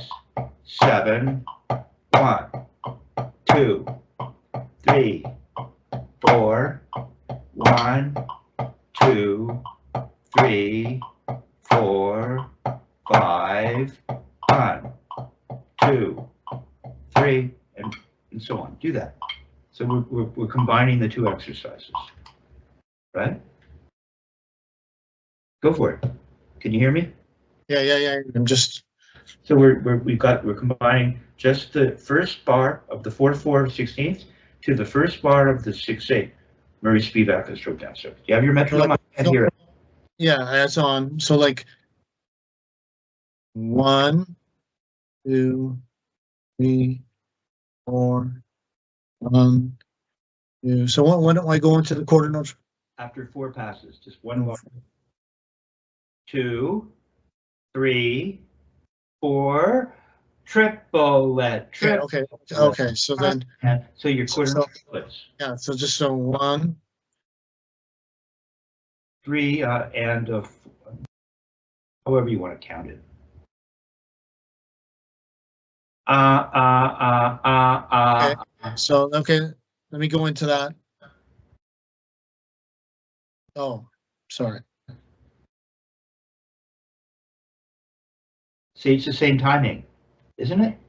A: 7, 1, 2, 3, 4, 1, 2, 3, 4, 5, 1, 2, 3, and so on. Do that. So we're combining the two exercises, right? Go for it. Can you hear me?
B: Yeah. I'm just.
A: So we're combining just the first bar of the 4/4/16 to the first bar of the 6/8 Murray Spivack and stroke down. So do you have your metronome? I can't hear it.
B: Yeah, that's on. So like 1, 2, 3, 4, 1, 2. So when do I go into the quarter notes?
A: after 4 passes, just 1 bar. 2, 3, 4, triplet.
B: Okay. So then,
A: And so your quarter
B: So-
A: triplets.
B: yeah. So just so 1,
A: 3 and however you want to count it.
B: So okay. Let me go into that. Oh, sorry.
A: See, it's the same timing, isn't it?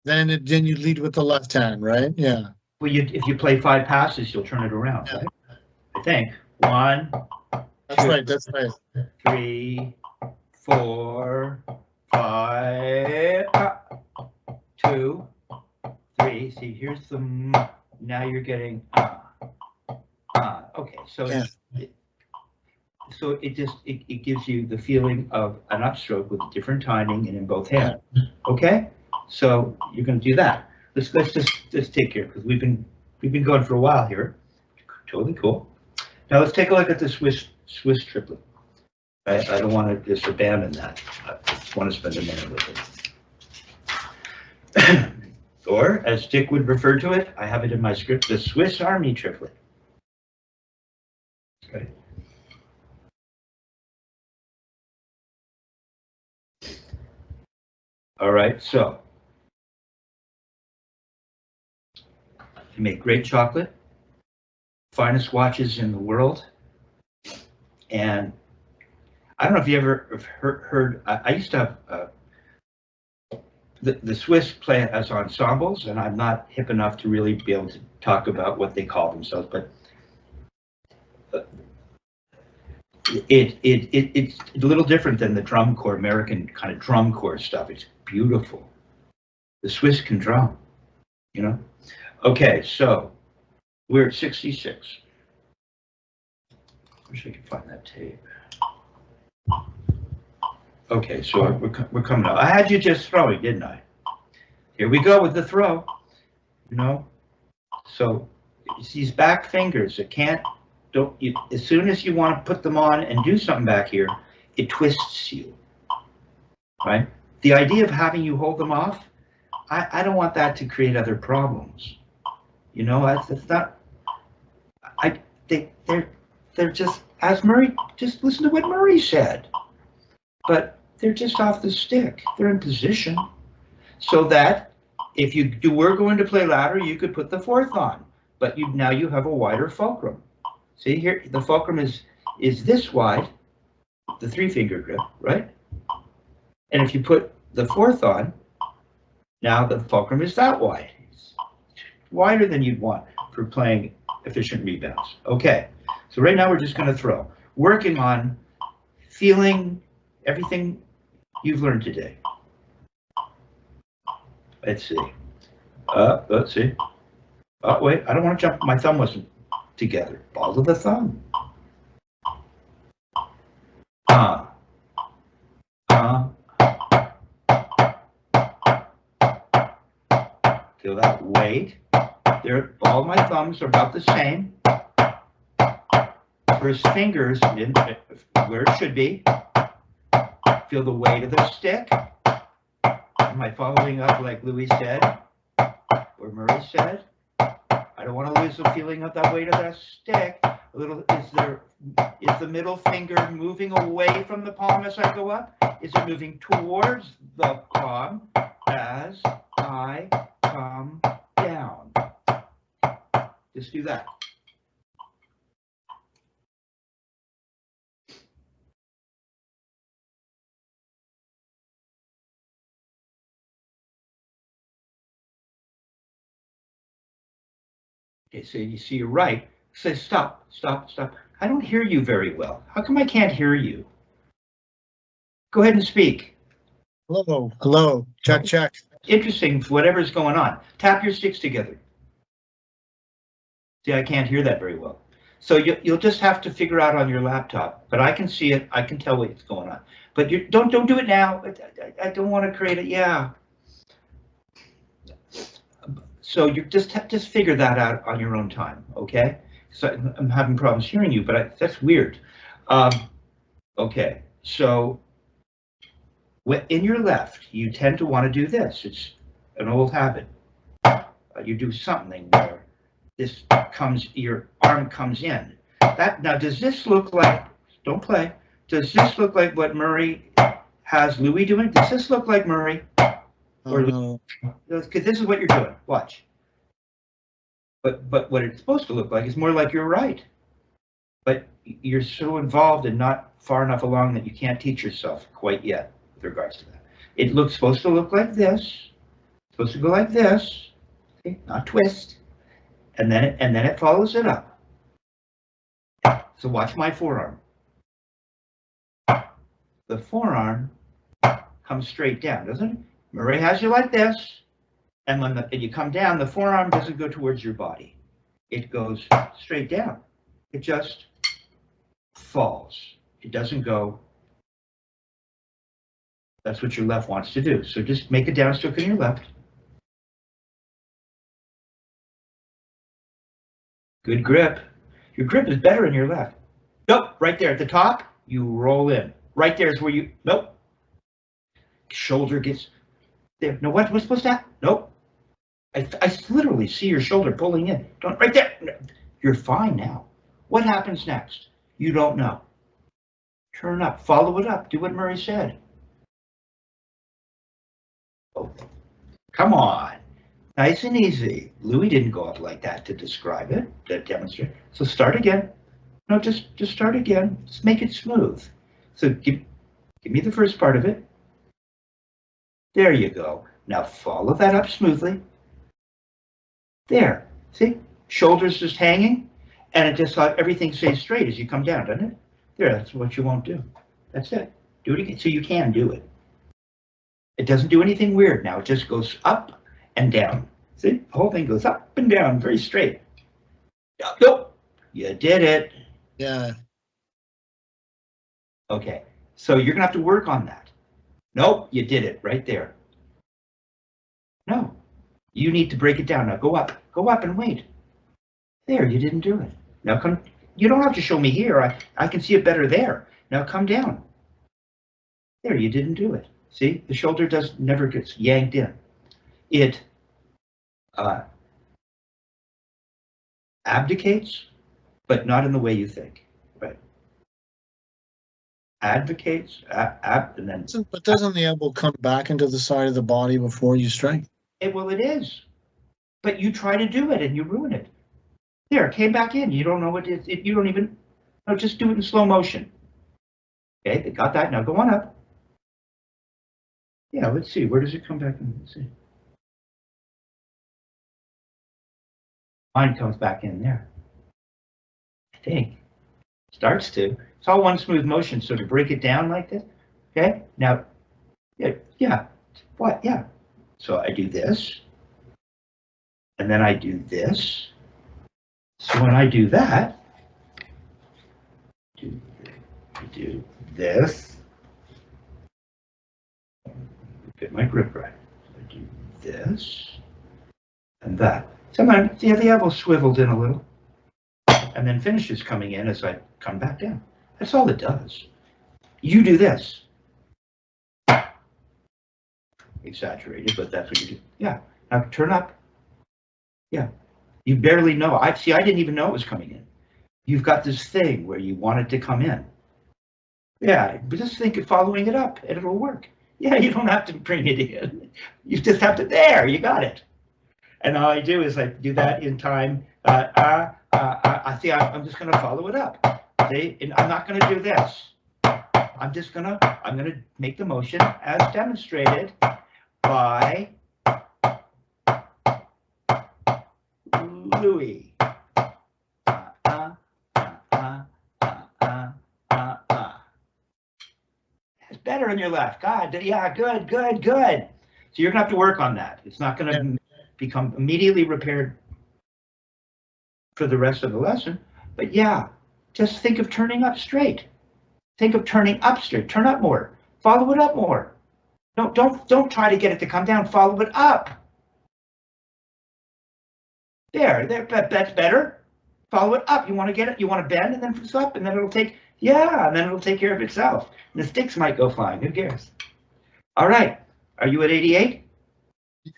B: Then you lead with the left hand, right? Yeah.
A: Well, if you play 5 passes, you'll turn it around,
B: Yeah.
A: right? I think. 1,
B: That's
A: 2,
B: right. That's right.
A: 3, 4, 5, 2, 3. See, here's the, now you're getting, okay, so
B: Yeah.
A: so it just, it gives you the feeling of an upstroke with different timing and in both hands, okay? So you're gonna do that. Let's just take care, because we've been going for a while here. Totally cool. Now let's take a look at the Swiss triplet. I don't want to just abandon that. I just want to spend a minute with it. Or, as Dick would refer to it, I have it in my script, the Swiss Army triplet. Okay. All right, so you make great chocolate, finest watches in the world, and I don't know if you ever have heard, I used to have the Swiss play as ensembles, and I'm not hip enough to really be able to talk about what they call themselves, but it's a little different than the drum corps, American kind of drum corps stuff. It's beautiful. The Swiss can drum, you know? Okay, so we're at 66. Wish I could find that tape. Okay, so we're coming up. I had you just throwing, didn't I? Here we go with the throw, you know? So it's these back fingers that as soon as you want to put them on and do something back here, it twists you, right? The idea of having you hold them off, I don't want that to create other problems. You know, it's not, they're just, as Murray, just listen to what Murray said. But they're just off the stick. They're in position. So that if you were going to play ladder, you could put the 4th on. But now you have a wider fulcrum. See here, the fulcrum is this wide, the 3-finger grip, right? And if you put the 4th on, now the fulcrum is that wide. It's wider than you'd want for playing efficient rebounds. Okay, so right now we're just going to throw. Working on feeling everything you've learned today. Let's see. Let's see. Oh, wait, I don't want to jump. My thumb wasn't together. Ball of the thumb. Feel that weight. There, all my thumbs are about the same. First fingers in where it should be. Feel the weight of the stick. Am I following up like Louis said, or Murray said? I don't want to lose the feeling of that weight of that stick. A little, is the middle finger moving away from the palm as I go up? Is it moving towards the palm as I come down? Just do that. Okay, so you see you're right. Say stop, stop, stop. I don't hear you very well. How come I can't hear you? Go ahead and speak.
B: Hello, hello. Check, check.
A: Interesting, whatever's going on. Tap your sticks together. See, I can't hear that very well. So you'll just have to figure out on your laptop. But I can see it. I can tell what's going on. But don't do it now. I don't want to create it. Yeah. So you just figure that out on your own time, okay? So I'm having problems hearing you, but that's weird. Okay, so in your left, you tend to want to do this. It's an old habit. You do something where this comes, your arm comes in. Now, does this look like, don't play, does this look like what Murray has Louis doing? Does this look like Murray? Or
B: no.
A: because this is what you're doing, watch. But what it's supposed to look like is more like you're right. But you're so involved and not far enough along that you can't teach yourself quite yet with regards to that. It looks supposed to look like this, supposed to go like this, okay? Not twist, and then it follows it up. So watch my forearm. The forearm comes straight down, doesn't it? Murray has you like this, and when you come down, the forearm doesn't go towards your body. It goes straight down. It just falls. It doesn't go. That's what your left wants to do. So just make a downstroke in your left. Good grip. Your grip is better in your left. Nope, right there at the top, you roll in. Right there is where you, nope. Shoulder gets there. No, what was supposed to happen? Nope. I literally see your shoulder pulling in. Don't, right there. You're fine now. What happens next? You don't know. Turn up, follow it up, do what Murray said. Oh, come on. Nice and easy. Louis didn't go up like that to describe it, to demonstrate. So start again. No, just start again. Just make it smooth. So give me the first part of it. There you go. Now follow that up smoothly. There. See? Shoulders just hanging, and it just everything stays straight as you come down, doesn't it? There, that's what you won't do. That's it. Do it again. So you can do it. It doesn't do anything weird now. It just goes up and down. See? The whole thing goes up and down, very straight. Nope. You did it.
B: Yeah.
A: Okay. So you're going to have to work on that. Nope. You did it right there. No. You need to break it down. Now go up. Go up and wait. There, you didn't do it. Now come. You don't have to show me here. I can see it better there. Now come down. There, you didn't do it. See, the shoulder never gets yanked in. It abdicates, but not in the way you think. Right? Advocates, and then.
B: But doesn't the elbow come back into the side of the body before you strike?
A: Well, it is. But you try to do it and you ruin it. There, it came back in. You don't know what it is. You don't even. No, just do it in slow motion. Okay, they got that. Now go on up. Yeah, let's see. Where does it come back in? Let's see. Mine comes back in there. I think. Starts to. It's all one smooth motion. So to break it down like this. Okay, now. Yeah. What? Yeah. So I do this. And then I do this. So when I do that, I do this. Get my grip right. So I do this and that. Sometimes the elbow swiveled in a little, and then finishes coming in as I come back down. That's all it does. You do this. Exaggerated, but that's what you do. Yeah. Now turn up. Yeah. You barely know. I didn't even know it was coming in. You've got this thing where you want it to come in. Yeah, but just think of following it up and it'll work. Yeah, you don't have to bring it in. You just have to, there, you got it. And all I do is I do that in time. I'm just going to follow it up. See, and I'm not going to do this. I'm going to make the motion as demonstrated by Louis. It's better on your left. God, yeah, good. So you're gonna have to work on that. It's not gonna become immediately repaired for the rest of the lesson. But yeah, just think of turning up straight. Think of turning up straight. Turn up more. Follow it up more. Don't try to get it to come down. Follow it up. There, that's better. Follow it up. You want to get it, you want to bend and then it's up and then it'll take, yeah, and then it'll take care of itself. And the sticks might go flying, who cares? All right, are you at 88?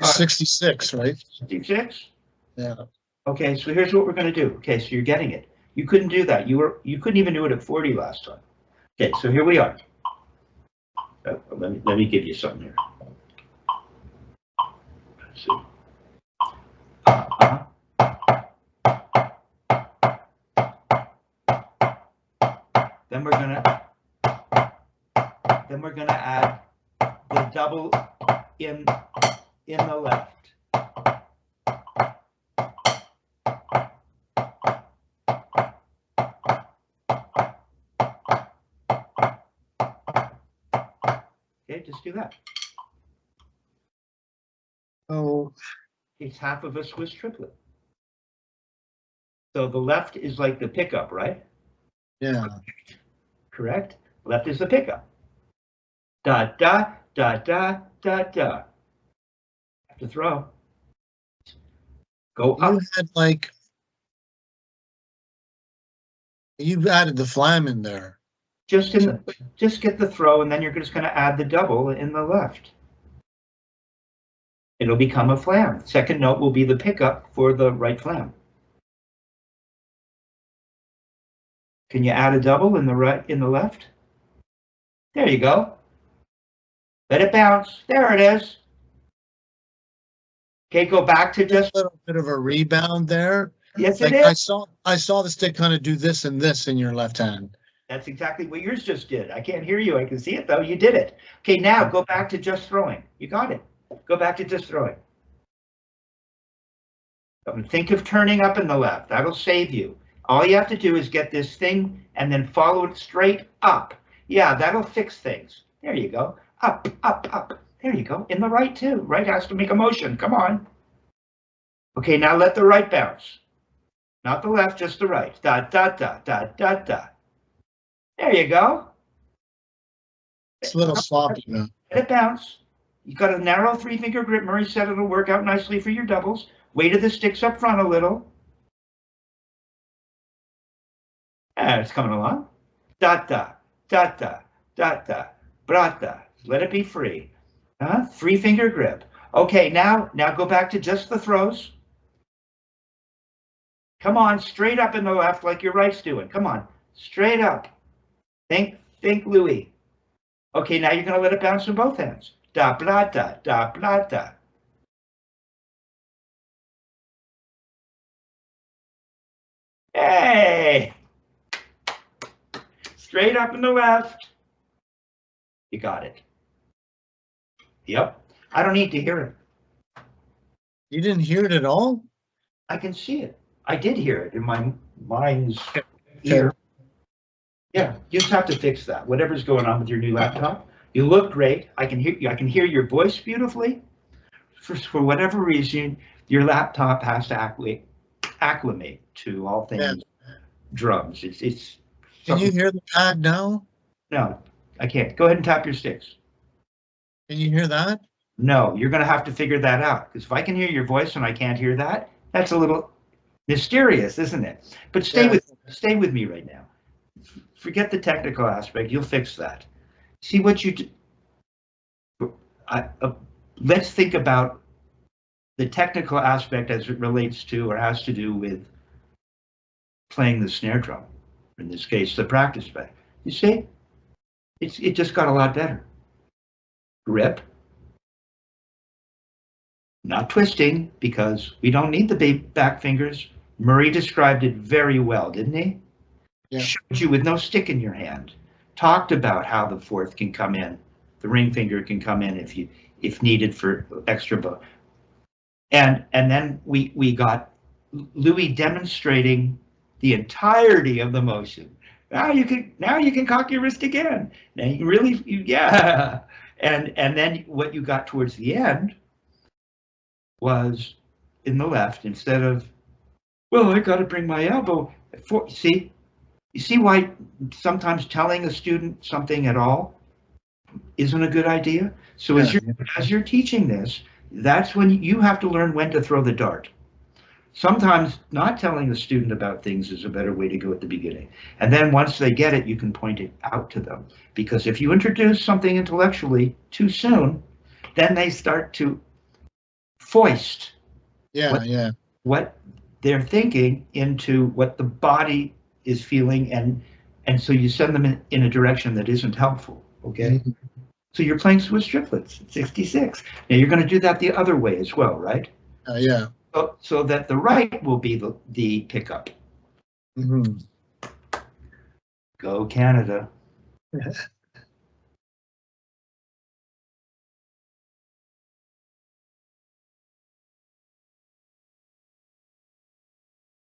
B: 66, right?
A: 66?
B: Yeah.
A: Okay, so here's what we're gonna do. Okay, so you're getting it. You couldn't do that. You couldn't even do it at 40 last time. Okay, so here we are. Let me give you something here. Let's see. Then we're gonna add the double in the left. Okay, just do that.
B: Oh,
A: It's half of a Swiss triplet. So the left is like the pickup, right?
B: yeah.
A: Correct? Left is the pickup. Da, da, da, da, da, da. Have to throw. Go up.
B: You had like, you've added the flam in there.
A: Just get the throw, and then you're just going to add the double in the left. It'll become a flam. Second note will be the pickup for the right flam. Can you add a double in the left? There you go. Let it bounce. There it is. Okay, go back to just
B: A little bit of a rebound there.
A: yes,
B: Like
A: it is.
B: I saw the stick kind of do this and this in your left hand.
A: That's exactly what yours just did. I can't hear you. I can see it though. You did it. Okay, now go back to just throwing. You got it. Go back to just throwing. Think of turning up in the left. That'll save you. All you have to do is get this thing and then follow it straight up. Yeah, that'll fix things. There you go. Up, up, up. There you go. In the right too. Right has to make a motion. Come on. Okay, now let the right bounce. Not the left, just the right. Da, da, da, da, da, da. There you go.
B: It's a little sloppy now.
A: Let it bounce. You got a narrow 3-finger grip. Murray said it'll work out nicely for your doubles. Weight of the sticks up front a little. And it's coming along. Da da da da da da brata. Let it be free. 3-finger grip. Okay, now go back to just the throws. Come on, straight up in the left like your right's doing. Come on, straight up. Think Louis. Okay, now you're gonna let it bounce in both hands. Da plata, da plata. Hey! Straight up in the left. You got it. Yep. I don't need to hear it.
B: You didn't hear it at all?
A: I can see it. I did hear it in my mind's ear. Yeah, you just have to fix that. Whatever's going on with your new laptop. You look great. I can hear your voice beautifully. For whatever reason, your laptop has to acclimate to all things drums. It's
B: Can you hear the pad now?
A: No, I can't. Go ahead and tap your sticks.
B: Can you hear that?
A: No, you're going to have to figure that out, because if I can hear your voice and I can't hear that, that's a little mysterious, isn't it? But stay with me right now. Forget the technical aspect. You'll fix that. See what you do. Let's think about the technical aspect as it relates to or has to do with playing the snare drum. In this case, the practice back. You see, it just got a lot better. Grip. Not twisting, because we don't need the back fingers. Murray described it very well, didn't he?
B: Yeah.
A: Showed you with no stick in your hand. Talked about how the fourth can come in. The ring finger can come in if needed for extra bow. And then we got Louis demonstrating the entirety of the motion. Now you can cock your wrist again. Now you really, yeah. And then what you got towards the end was in the left, instead of, well, I got to bring my elbow. You see why sometimes telling a student something at all isn't a good idea? So as you're teaching this, that's when you have to learn when to throw the dart. sometimes not telling the student about things is a better way to go at the beginning. And then once they get it, you can point it out to them. Because if you introduce something intellectually too soon, then they start to foist what they're thinking into what the body is feeling, and so you send them in a direction that isn't helpful, okay?
B: Mhm.
A: So you're playing Swiss triplets at 66. Now you're going to do that the other way as well, right?
B: Yeah.
A: So that the right will be the pickup.
B: Mhm.
A: Go Canada.